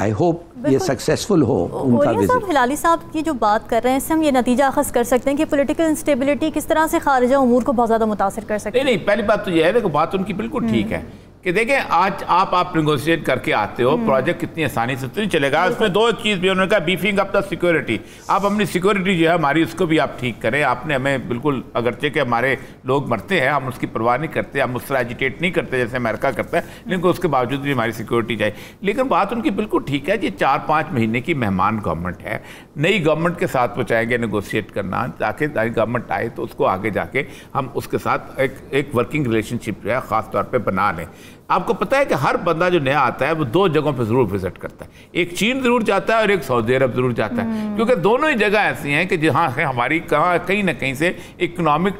आई होप ये सक्सेसफुल हो उनका विजिट। हिलाली साहब की जो बात कर रहे हैं, इससे हम ये नतीजा अखज़ कर सकते हैं कि पॉलिटिकल इंस्टेबिलिटी किस तरह से खारिजा उमूर को बहुत ज़्यादा मुतासिर कर सकती है। नहीं, पहली बात तो ये है, देखो बात उनकी बिल्कुल ठीक है कि देखें आज आप निगोशिएट करके आते हो, प्रोजेक्ट कितनी आसानी से तो नहीं चलेगा। उसमें 2 चीज़ भी उन्होंने कहा, बीफिंग अप द सिक्योरिटी। आप अपनी सिक्योरिटी जो है हमारी, उसको भी आप ठीक करें। आपने हमें बिल्कुल, अगरचे के हमारे लोग मरते हैं, हम उसकी परवाह नहीं करते, हम उससे एजिटेट नहीं करते जैसे अमेरिका करता है, लेकिन उसके बावजूद भी हमारी सिक्योरिटी चाहिए। लेकिन बात उनकी बिल्कुल ठीक है, ये 4-5 महीने की मेहमान गवर्नमेंट है, नई गवर्नमेंट के साथ वो चाहेंगे निगोशिएट करना, ताकि नई गवर्नमेंट आए तो उसको आगे जाके हम उसके साथ एक वर्किंग रिलेशनशिप जो है ख़ास तौर पर बना लें। आपको पता है कि हर बंदा जो नया आता है वो 2 जगहों पे ज़रूर विजिट करता है, एक चीन ज़रूर जाता है और एक सऊदी अरब ज़रूर जाता है, क्योंकि दोनों ही जगह ऐसी हैं कि जहाँ से हमारी कहीं ना कहीं से इकोनॉमिक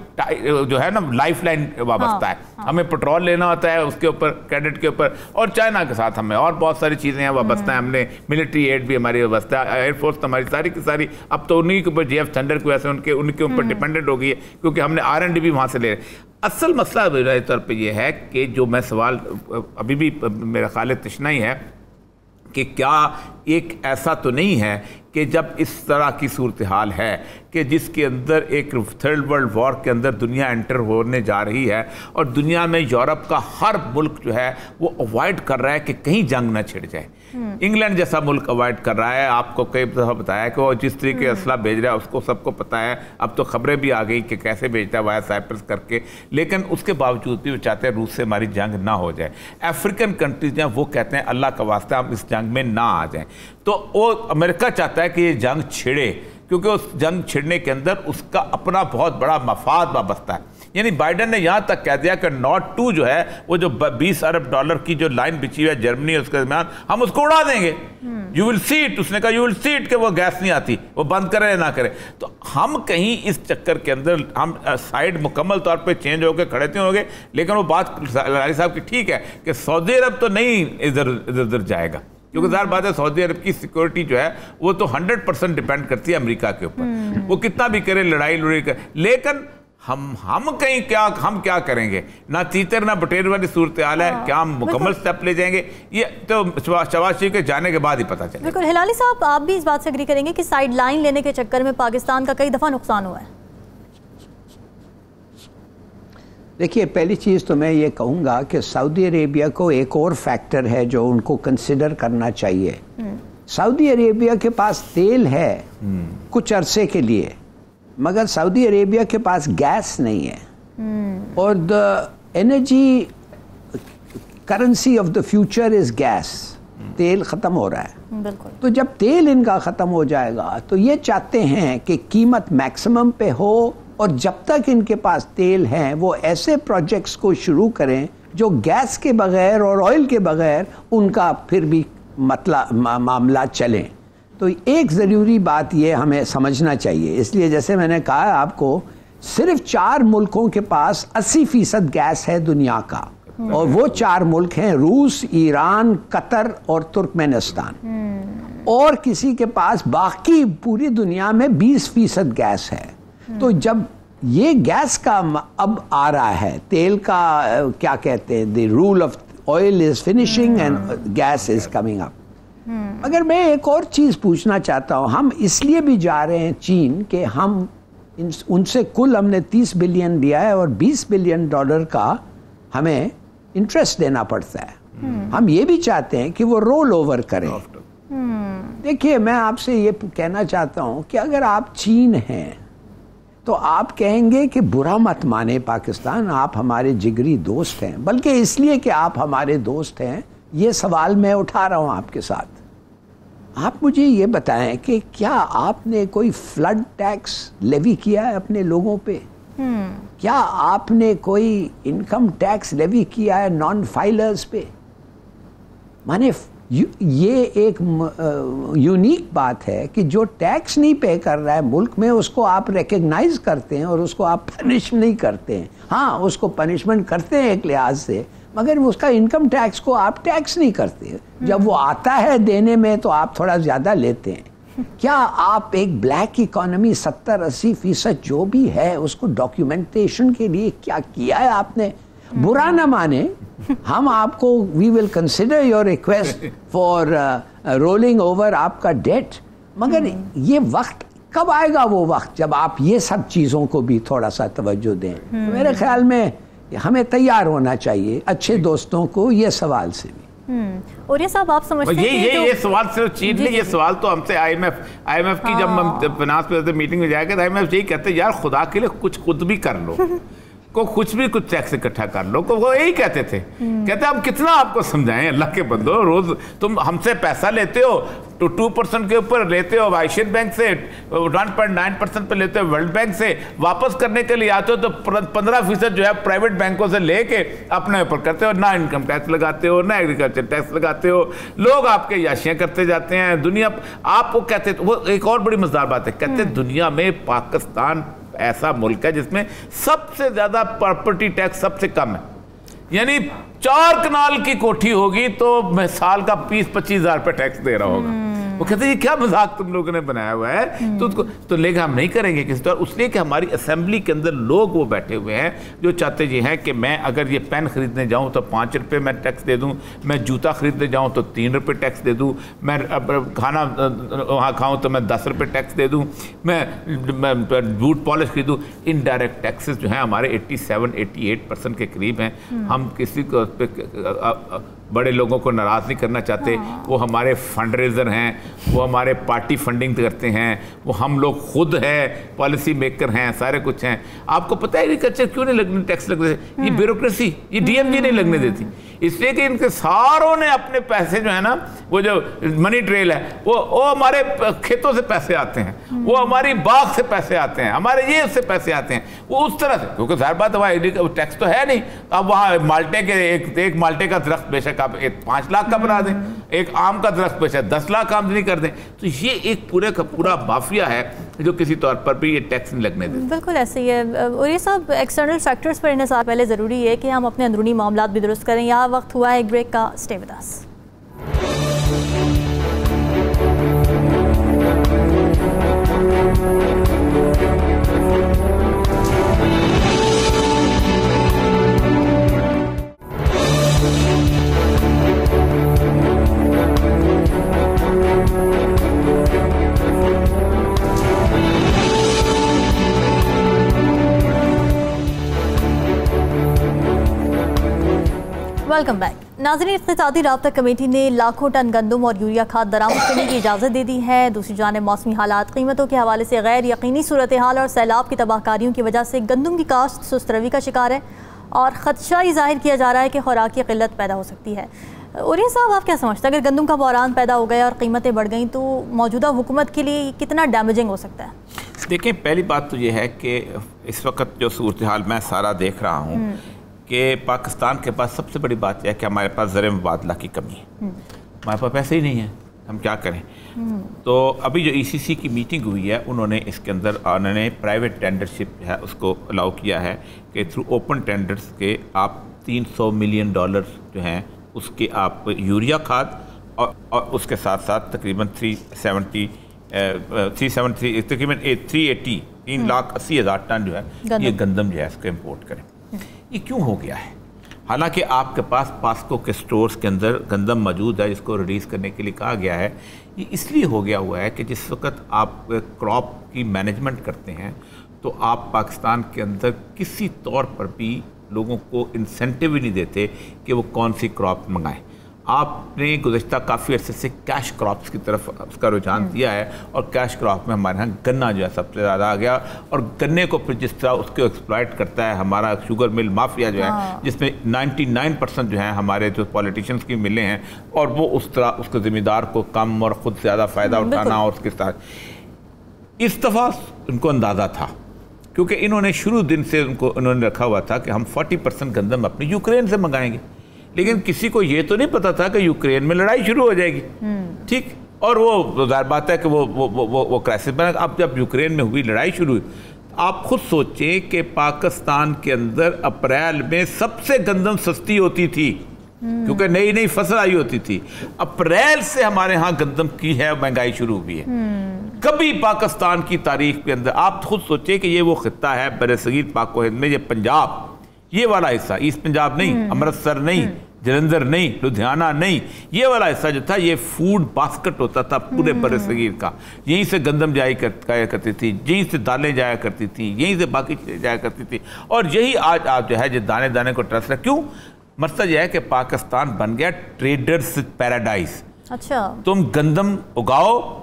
जो है ना लाइफलाइन वाबस्ता है। हमें पेट्रोल लेना होता है, उसके ऊपर क्रेडिट के ऊपर, और चाइना के साथ हमें और बहुत सारी चीज़ें हैं वाबस्ता है। हमने मिलिट्री एड भी हमारी वाबस्ता है, एयरफोर्स तो हमारी सारी की सारी अब तो उन्हीं के ऊपर JF थंडर की वजह से उनके ऊपर डिपेंडेंट हो गई है, क्योंकि हमने R&D भी वहाँ से ले रहे हैं। असल मसला मेरे तौर पे ये है कि जो मैं सवाल अभी भी मेरा ख्याल तशनाई है कि क्या एक ऐसा तो नहीं है कि जब इस तरह की सूरत हाल है कि जिसके अंदर एक 3rd वर्ल्ड वॉर के अंदर दुनिया एंटर होने जा रही है, और दुनिया में यूरोप का हर मुल्क जो है वो अवॉइड कर रहा है कि कहीं जंग ना छिड़ जाए। इंग्लैंड जैसा मुल्क अवॉइड कर रहा है। आपको कई दफ़ा बताया कि वो जिस तरीके असला भेज रहा है उसको सबको पता है, अब तो खबरें भी आ गई कि कैसे भेजता है वाया साइप्रस करके, लेकिन उसके बावजूद भी वो चाहते हैं रूस से हमारी जंग ना हो जाए। अफ्रीकन कंट्रीज हैं वो कहते हैं अल्लाह का वास्ता हम इस जंग में ना आ जाएं, तो वो अमेरिका चाहता है कि ये जंग छिड़े, क्योंकि उस जंग छिड़ने के अंदर उसका अपना बहुत बड़ा मफाद वाबस्ता है। यानी बाइडन ने यहाँ तक कह दिया कि नॉट 2 जो है वो जो $20 अरब की जो लाइन बिछी हुई है जर्मनी उसके दरमियान, हम उसको उड़ा देंगे। यू विल सी इट, उसने कहा यू विल सी इट कि वो गैस नहीं आती, वो बंद करे या ना करे। तो हम कहीं इस चक्कर के अंदर हम साइड मुकम्मल तौर पे चेंज होकर खड़े थे होंगे, लेकिन वो बात लारी साहब की ठीक है कि सऊदी अरब तो नहीं इधर जाएगा, क्योंकि ज़ाहिर बात है सऊदी अरब की सिक्योरिटी जो है वो तो 100% डिपेंड करती है अमेरिका के ऊपर। वो कितना भी करे, लड़ाई करे, लेकिन हम कहीं हम क्या करेंगे, ना तीतर ना बटेर वाली सूरत हाल है। क्या हम मुकम्मल स्टेप ले जाएंगे, ये तो शहबाज शरीफ के जाने के बाद ही पता चलेगा। बिल्कुल। हिलाली साहब, आप भी इस बात से एग्री करेंगे कि साइड लाइन लेने के चक्कर में पाकिस्तान का कई दफ़ा नुकसान हुआ है? देखिए, पहली चीज़ तो मैं ये कहूँगा कि सऊदी अरेबिया को एक और फैक्टर है जो उनको कंसिडर करना चाहिए। सऊदी अरेबिया के पास तेल है कुछ अरसे के लिए, मगर सऊदी अरेबिया के पास गैस नहीं है, और the energy currency of the future is gas. तेल ख़त्म हो रहा है। बिल्कुल। तो जब तेल इनका ख़त्म हो जाएगा तो ये चाहते हैं कि कीमत मैक्सिमम पे हो, और जब तक इनके पास तेल है वो ऐसे प्रोजेक्ट्स को शुरू करें जो गैस के बगैर और ऑयल के बगैर उनका फिर भी मामला चलें। तो एक ज़रूरी बात ये हमें समझना चाहिए, इसलिए जैसे मैंने कहा आपको, सिर्फ 4 मुल्कों के पास 80% गैस है दुनिया का, और वो 4 मुल्क हैं रूस, ईरान, कतर और तुर्कमेनिस्तान। और किसी के पास बाकी पूरी दुनिया में 20% गैस है। तो जब ये गैस का अब आ रहा है, तेल का क्या कहते हैं, the rule of oil is finishing and gas is coming up. अगर मैं एक और चीज पूछना चाहता हूं, हम इसलिए भी जा रहे हैं चीन के हम उनसे कुल हमने 30 बिलियन दिया है और $20 बिलियन का हमें इंटरेस्ट देना पड़ता है। हम ये भी चाहते हैं कि वो रोल ओवर करें। देखिए, मैं आपसे ये कहना चाहता हूं कि अगर आप चीन हैं तो आप कहेंगे कि बुरा मत माने पाकिस्तान, आप हमारे जिगरी दोस्त हैं, बल्कि इसलिए कि आप हमारे दोस्त हैं ये सवाल मैं उठा रहा हूं आपके साथ। आप मुझे ये बताएं कि क्या आपने कोई फ्लड टैक्स लेवी किया है अपने लोगों पे? क्या आपने कोई इनकम टैक्स लेवी किया है नॉन फाइलर्स पे? माने ये एक यूनिक बात है कि जो टैक्स नहीं पे कर रहा है मुल्क में, उसको आप रिकग्नाइज करते हैं और उसको आप पनिश नहीं करते हैं। हाँ, उसको पनिशमेंट करते हैं एक लिहाज से, मगर उसका इनकम टैक्स को आप टैक्स नहीं करते। जब वो आता है देने में तो आप थोड़ा ज्यादा लेते हैं। क्या आप एक ब्लैक इकोनॉमी 70-80% जो भी है उसको डॉक्यूमेंटेशन के लिए क्या किया है आपने? बुरा ना माने, हम आपको we will consider your request for rolling over आपका डेट, मगर ये वक्त कब आएगा, वो वक्त जब आप ये सब चीजों को भी थोड़ा सा तवज्जो दें। मेरे ख्याल में हमें तैयार होना चाहिए अच्छे दोस्तों को ये सवाल से भी। और ये साहब आप समझते हैं ये सवाल सिर्फ चीन नहीं, ये सवाल तो हमसे आईएमएफ की जब हम फाइनेंस मिनिस्टर मीटिंग में जाएगा तो आईएमएफ यही कहते हैं, यार खुदा के लिए कुछ खुद भी कर लो को कुछ टैक्स इकट्ठा कर लो। को वो यही कहते थे, कहते हम कितना आपको समझाएं, अल्लाह के बंदो, रोज तुम हमसे पैसा लेते हो तो 2% के ऊपर लेते हो एशियन बैंक से, 1.9% पे लेते हो वर्ल्ड बैंक से, वापस करने के लिए आते हो तो 15% जो है प्राइवेट बैंकों से लेके अपने ऊपर करते हो, ना इनकम टैक्स लगाते हो ना एग्रीकल्चर टैक्स लगाते हो, लोग आपके याशियां करते जाते हैं। दुनिया आपको कहते, वो एक और बड़ी मजेदार बात है, कहते दुनिया में पाकिस्तान ऐसा मुल्क है जिसमें सबसे ज्यादा प्रॉपर्टी टैक्स सबसे कम है। यानी 4 कनाल की कोठी होगी तो मैं साल का 20-25 हज़ार रुपये टैक्स दे रहा होगा। वो कहते हैं ये क्या मजाक तुम लोगों ने बनाया हुआ है, तो उसको तो लेकिन हम नहीं करेंगे किसी तरह, उसलिए कि हमारी असेंबली के अंदर लोग वो बैठे हुए हैं जो चाहते ये हैं कि मैं अगर ये पेन खरीदने जाऊं तो 5 रुपये मैं टैक्स दे दूं, मैं जूता खरीदने जाऊं तो 3 रुपये टैक्स दे दूं, मैं खाना वहाँ खाऊं तो मैं 10 रुपये टैक्स दे दूं, मैं बूट पॉलिश खरीदूँ। इनडायरेक्ट टैक्सेस जो हैं हमारे 87-88% के करीब हैं। हम किसी को बड़े लोगों को नाराज़ नहीं करना चाहते। वो हमारे फंड रेजर हैं, वो हमारे पार्टी फंडिंग करते हैं, वो हम लोग खुद हैं, पॉलिसी मेकर हैं, सारे कुछ हैं। आपको पता है एग्रीकल्चर क्यों नहीं लगने टैक्स लगने? ये ब्यूरोक्रेसी, ये डीएमजी नहीं लगने देती, इसलिए कि इनके सारों ने अपने पैसे जो है ना, वो जो मनी ट्रेल है वो हमारे खेतों से पैसे आते हैं, वो हमारी बाग से पैसे आते हैं, हमारे ये से पैसे आते हैं, वो उस तरह से, क्योंकि जाहिर बात है टैक्स तो है नहीं। अब वहाँ माल्टे के एक माल्टे का दरख्त बेशक आप 5 लाख का बना दें, एक आम का दरख्त बेशक 10 लाख आमदनी कर दें, तो ये एक पूरे का पूरा माफिया है जो किसी तौर पर भी ये टैक्स नहीं लगने देते। बिल्कुल ऐसे ही है। और ये सब एक्सटर्नल फैक्टर्स पर इन्हें पहले ज़रूरी है कि हम अपने अंदरूनी मामलात भी दुरुस्त करें। यहाँ वक्त हुआ है एक ब्रेक का, stay with us. Welcome back. नाज़रीन, इक़्तिसादी राब्ता कमेटी ने लाखों टन गंदम और यूरिया खाद दरामद करने की इजाज़त दे दी है। दूसरी जानिब मौसमी हालात, कीमतों के हवाले से गैर यकीनी सूरत हाल और सैलाब की तबाहकारियों की वजह से गंदम की काश्त सुस्त रवी का शिकार है और ख़दशा ये जाहिर किया जा रहा है कि खुराकी किल्लत पैदा हो सकती है। और ये साहब, आप क्या समझते हैं, अगर गंदम का बहरान पैदा हो गया और कीमतें बढ़ गई तो मौजूदा हुकूमत के लिए कितना डैमेजिंग हो सकता है? देखिए, पहली बात तो ये है कि इस वक्त जो सूरत हाल मैं सारा देख रहा हूँ कि पाकिस्तान के पास सबसे बड़ी बात यह है कि हमारे पास ज़र मुबादला की कमी है, हमारे पास पैसे ही नहीं है, हम क्या करें। तो अभी जो ECC की मीटिंग हुई है, उन्होंने इसके अंदर उन्होंने प्राइवेट टेंडरशिप है उसको अलाउ किया है कि थ्रू ओपन टेंडर्स के आप $300 मिलियन जो हैं उसके आप यूरिया खाद और उसके साथ साथ तकरीबन 380 तकरीबन 380,000 टन जो है ये गंदम जो है इसको इम्पोर्ट करें। ये क्यों हो गया है? हालांकि आपके पास पास्को के स्टोर्स के अंदर गंदम मौजूद है जिसको रिलीज़ करने के लिए कहा गया है। ये इसलिए हो गया हुआ है कि जिस वक्त आप क्रॉप की मैनेजमेंट करते हैं तो आप पाकिस्तान के अंदर किसी तौर पर भी लोगों को इंसेंटिव ही नहीं देते कि वो कौन सी क्रॉप मंगाएं। आपने गुज़श्ता काफ़ी अर्से से कैश क्रॉप्स की तरफ उसका रुझान दिया है और कैश क्रॉप में हमारे यहाँ गन्ना जो है सबसे ज़्यादा आ गया और गन्ने को फिर जिस तरह उसको एक्सप्लॉइट करता है हमारा शुगर मिल माफिया जो है जिसमें 99% जो है हमारे जो पॉलिटिशियंस की मिलें हैं और वो उस तरह उसके ज़िम्मेदार को कम और ख़ुद ज़्यादा फ़ायदा उठाना और उसके साथ इस दफ़ा उनको अंदाज़ा था क्योंकि इन्होंने शुरू दिन से उन्होंने रखा हुआ था कि हम 40% गंदम अपनी यूक्रेन से मंगाएंगे, लेकिन किसी को ये तो नहीं पता था कि यूक्रेन में लड़ाई शुरू हो जाएगी। ठीक, और वो ज़ाहिर बात है कि वो क्राइसिस बना। अब जब यूक्रेन में हुई लड़ाई शुरू हुई, आप खुद सोचें कि पाकिस्तान के अंदर अप्रैल में सबसे गंदम सस्ती होती थी क्योंकि नई नई फसल आई होती थी। अप्रैल से हमारे यहाँ गंदम की है महंगाई शुरू हुई है। कभी पाकिस्तान की तारीख के अंदर आप खुद सोचें कि ये वो खित्ता है बरसगीर पाक हिंद में, ये पंजाब, ये वाला हिस्सा, ईस्ट पंजाब नहीं, अमृतसर नहीं, जलंधर नहीं, लुधियाना नहीं, ये वाला हिस्सा जो था ये फूड बास्केट होता था पूरे बरसगीर का। यहीं से गंदम जाया करती थी, यहीं से दालें जाया करती थी, यहीं से बाकी चीज़ें जाया करती थी। और यही आज आप जो है जो दाने दाने को ट्रस्ट है। क्यों? मसला यह है कि पाकिस्तान बन गया ट्रेडर्स पैराडाइज। अच्छा, तुम गंदम उगाओ,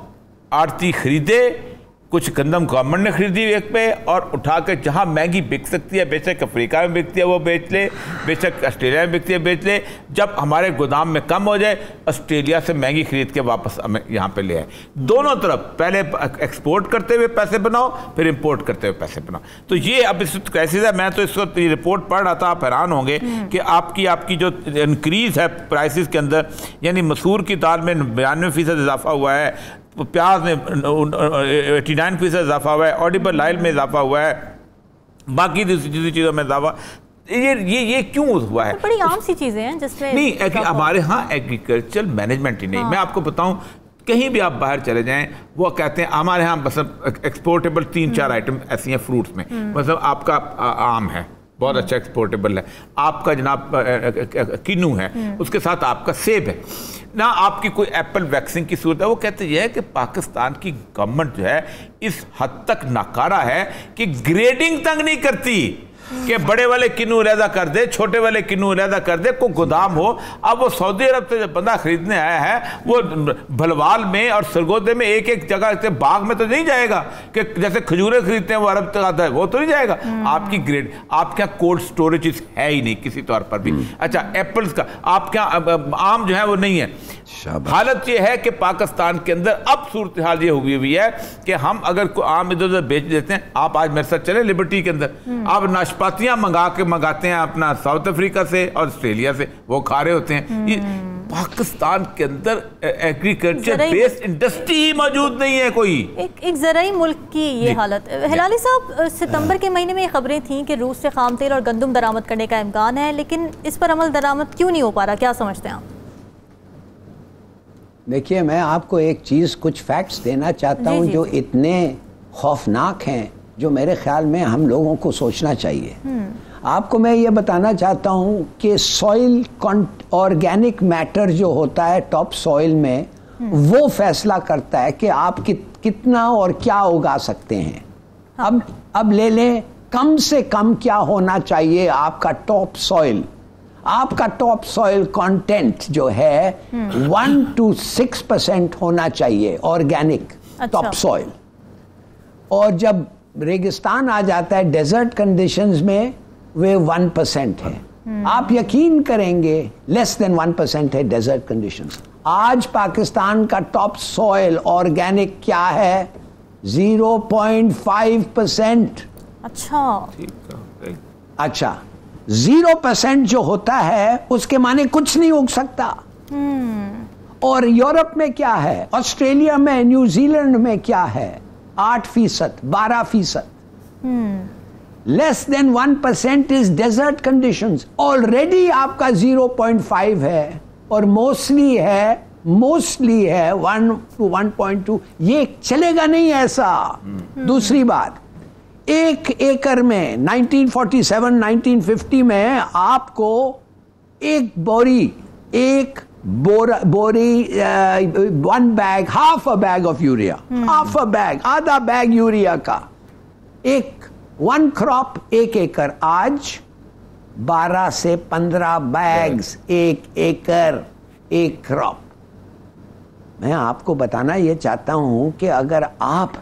आड़ती खरीदे, कुछ गंदम गवर्नमेंट ने खरीदी एक पे और उठा कर जहाँ महंगी बिक सकती है, बेशक अफ्रीका में बिकती है वो बेच ले, बेशक ऑस्ट्रेलिया में बिकती है बेच ले। जब हमारे गोदाम में कम हो जाए ऑस्ट्रेलिया से महंगी खरीद के वापस हमें यहाँ पे ले आए। दोनों तरफ पहले एक्सपोर्ट करते हुए पैसे बनाओ, फिर इंपोर्ट करते हुए पैसे बनाओ। तो ये अब इस वक्त क्राइसिस है। मैं तो इस वक्त ये रिपोर्ट पढ़ रहा था, आप हैरान होंगे कि आपकी जो इंक्रीज़ है प्राइसिस के अंदर, यानी मसूर की दाल में 92% इजाफा हुआ है, प्याज में 89% इजाफा हुआ है, ऑडिबल ऑयल में इजाफा हुआ है, बाकी दूसरी चीज़ों में इजाफा। ये क्यों हुआ है? बड़ी आम सी चीज़ें हैं जिसमें नहीं, हमारे यहाँ एग्रीकल्चर मैनेजमेंट ही नहीं। मैं आपको बताऊं, कहीं भी आप बाहर चले जाएं वो कहते हैं हमारे यहाँ मतलब एक्सपोर्टेबल 3-4 आइटम ऐसी हैं फ्रूट्स में। मतलब आपका आम है, बहुत अच्छा एक्सपोर्टेबल है, आपका जनाब किन्नू है, उसके साथ आपका सेब है ना, आपकी कोई एप्पल वैक्सीन की सूरत है। वो कहते हैं कि पाकिस्तान की गवर्नमेंट जो है इस हद तक नाकारा है कि ग्रेडिंग तक नहीं करती कि बड़े वाले किन्नू अलहदा कर दे, छोटे वाले किन्नू अलहदा कर दे, को गोदाम हो। अब वो सऊदी अरब से जब बंदा खरीदने आया है वो भलवाल में और सरगोदे में एक एक जगह बाग में तो नहीं जाएगा कि जैसे खजूरें खरीदते हैं वो अरब तक आता है, वो तो नहीं जाएगा। आपकी ग्रेड, आपके यहाँ कोल्ड स्टोरेज है ही नहीं किसी तौर पर भी। अच्छा, एप्पल्स का आपके यहाँ आम जो है वो नहीं है। हालत ये है कि पाकिस्तान के अंदर अब सूरत हाल ये हुई है कि हम अगर कोई आम इधर उधर बेच देते हैं, आप आज मेरे साथ चले लिबर्टी के अंदर, आप नाशपातियां मंगाते हैं अपना साउथ अफ्रीका से और ऑस्ट्रेलिया से, वो खा रहे होते हैं। ये पाकिस्तान के अंदर एग्रीकल्चर बेस्ड इंडस्ट्री ही मौजूद नहीं है कोई। एक ज़राई मुल्क की ये हालत। हिलाली साहब, सितंबर के महीने में ये खबरें थीं कि रूस से खाम तेल और गंदम दरामद करने का इम्कान है, लेकिन इस पर अमल दरामद क्यों नहीं हो पा रहा? क्या समझते हैं आप? देखिए, मैं आपको एक चीज़, कुछ फैक्ट्स देना चाहता हूँ जो इतने खौफनाक हैं, जो मेरे ख्याल में हम लोगों को सोचना चाहिए। आपको मैं ये बताना चाहता हूँ कि सॉइल ऑर्गेनिक मैटर जो होता है टॉप सॉइल में, वो फैसला करता है कि आप कितना और क्या उगा सकते हैं। अब ले लें, कम से कम क्या होना चाहिए आपका टॉप सॉइल। आपका टॉप सॉइल कंटेंट जो है 1 to 6% होना चाहिए ऑर्गेनिक टॉप सॉइल। और जब रेगिस्तान आ जाता है डेजर्ट कंडीशंस में, वे 1% है। आप यकीन करेंगे लेस देन 1% है डेजर्ट कंडीशंस। आज पाकिस्तान का टॉप सॉइल ऑर्गेनिक क्या है? 0.5%। अच्छा, 0% जो होता है उसके माने कुछ नहीं उग सकता। और यूरोप में क्या है, ऑस्ट्रेलिया में, न्यूजीलैंड में क्या है? 8%, 12%। Less than 1% is desert conditions. Already आपका 0.5 है और मोस्टली है 1 to 1.2। ये चलेगा नहीं ऐसा। दूसरी बात, 1 एकड़ में 1947-1950 में आपको एक बोरी 1 bag, half a bag of urea, half a bag, आधा बैग यूरिया का, 1 क्रॉप 1 एकड़। आज 12 से 15 बैग्स 1 एकड़ 1 क्रॉप। मैं आपको बताना ये चाहता हूं कि अगर आप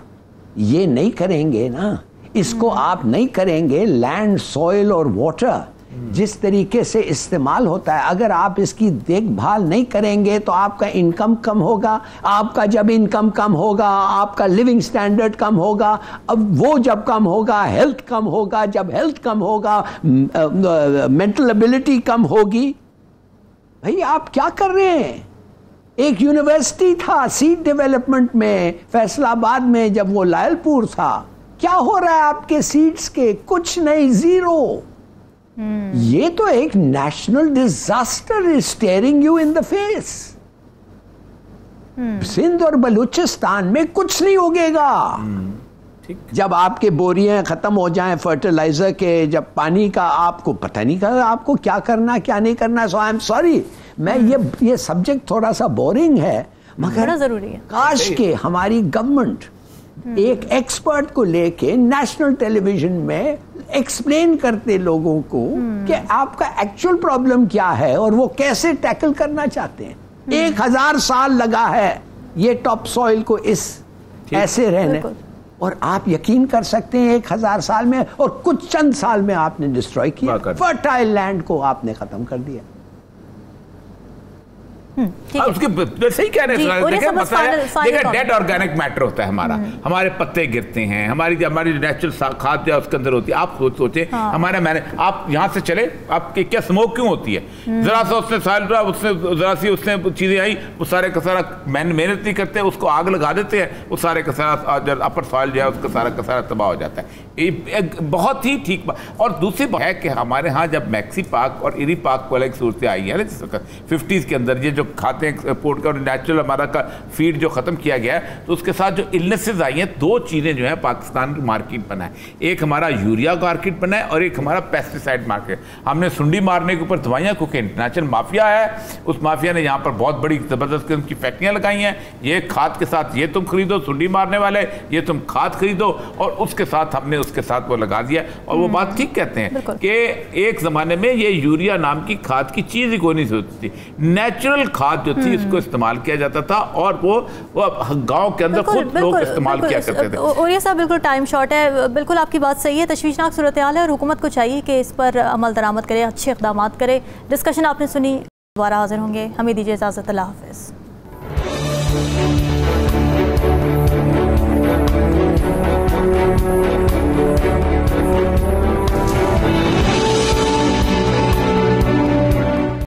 ये नहीं करेंगे ना, इसको आप नहीं करेंगे, लैंड, सॉइल और वाटर जिस तरीके से इस्तेमाल होता है, अगर आप इसकी देखभाल नहीं करेंगे तो आपका इनकम कम होगा। आपका जब इनकम कम होगा, आपका लिविंग स्टैंडर्ड कम होगा। अब वो जब कम होगा, हेल्थ कम होगा। जब हेल्थ कम होगा, मेंटल एबिलिटी कम होगी। भाई आप क्या कर रहे हैं? एक यूनिवर्सिटी था सीड डेवलपमेंट में फैसलाबाद में, जब वो लायलपुर था, क्या हो रहा है आपके सीड्स के? कुछ नहीं, जीरो। ये तो एक national disaster is staring you in the face. Sindh और बलूचिस्तान में कुछ नहीं उगेगा। जब आपके बोरियां खत्म हो जाएं फर्टिलाइजर के, जब पानी का आपको पता नहीं कर आपको क्या करना क्या नहीं करना। सो आई एम सॉरी, मैं ये सब्जेक्ट थोड़ा सा बोरिंग है, मगर जरूरी है। काश के हमारी गवर्नमेंट एक एक्सपर्ट को लेके नेशनल टेलीविजन में एक्सप्लेन करते लोगों को कि आपका एक्चुअल प्रॉब्लम क्या है और वो कैसे टैकल करना चाहते हैं। 1000 साल लगा है ये टॉप सॉइल को इस ऐसे रहने, और आप यकीन कर सकते हैं 1000 साल में और कुछ चंद साल में आपने डिस्ट्रॉय किया, फर्टाइल लैंड को आपने खत्म कर दिया। उसके सही कह रहे हैं। डेड ऑर्गेनिक मैटर होता है हमारा, हमारे पत्ते गिरते हैं, हमारी नेचुरल खाद उसके अंदर होती है। आप सोचे हमारे आप यहाँ से चले, आपके क्या स्मोक क्यों होती है? जरा सा उसने जरा सी उसने चीजें आई, वो सारे का सारा मेहनत नहीं करते, उसको आग लगा देते हैं, वो सारे का सारा अपर सॉइल जो है उसका सारा का सारा तबाह हो जाता है। एक बहुत ही ठीक बात। और दूसरी बात है कि हमारे यहाँ जब मैक्सी पाक और इरी पाक वाले की सूरतें आई है ना 50s के अंदर, ये जो खाते हैं पोर्ट का और नेचुरल हमारा का फीड जो खत्म किया गया है, तो उसके साथ जो इलनेसेस आई हैं, 2 चीजें जो है पाकिस्तान की मार्केट बना है। एक हमारा यूरिया मार्केट बना है और एक हमारा पेस्टिसाइड मार्केट। हमने सुंडी मारने के ऊपर दवाइयां, क्योंकि इंटरनेशनल माफिया है, उस माफिया ने यहाँ पर बहुत बड़ी जबरदस्त किस्म की फैक्ट्रियां लगाई हैं। ये खाद के साथ ये तुम खरीदो, सुंडी मारने वाले, ये तुम खाद खरीदो, और उसके साथ हमने उसके साथ वो लगा दिया। और वो बात ठीक कहते हैं कि एक जमाने में ये यूरिया नाम की खाद की चीज ही कोई नहीं होती थी। नेचुरल खाद जो थी इसको इस्तेमाल किया जाता था, और वो गांव के अंदर खुद लोग इस्तेमाल किया करते थे। और ये सब बिल्कुल टाइम शॉर्ट है। बिल्कुल आपकी बात सही है, तशवीशनाक सूरत हाल है और हुकूमत को चाहिए कि इस पर अमल दरामद करे, अच्छे इक़दाम करे। डिस्कशन आपने सुनी, दोबारा हाजिर होंगे। हमें दीजिए इजाज़त, अल्लाह हाफ़िज़।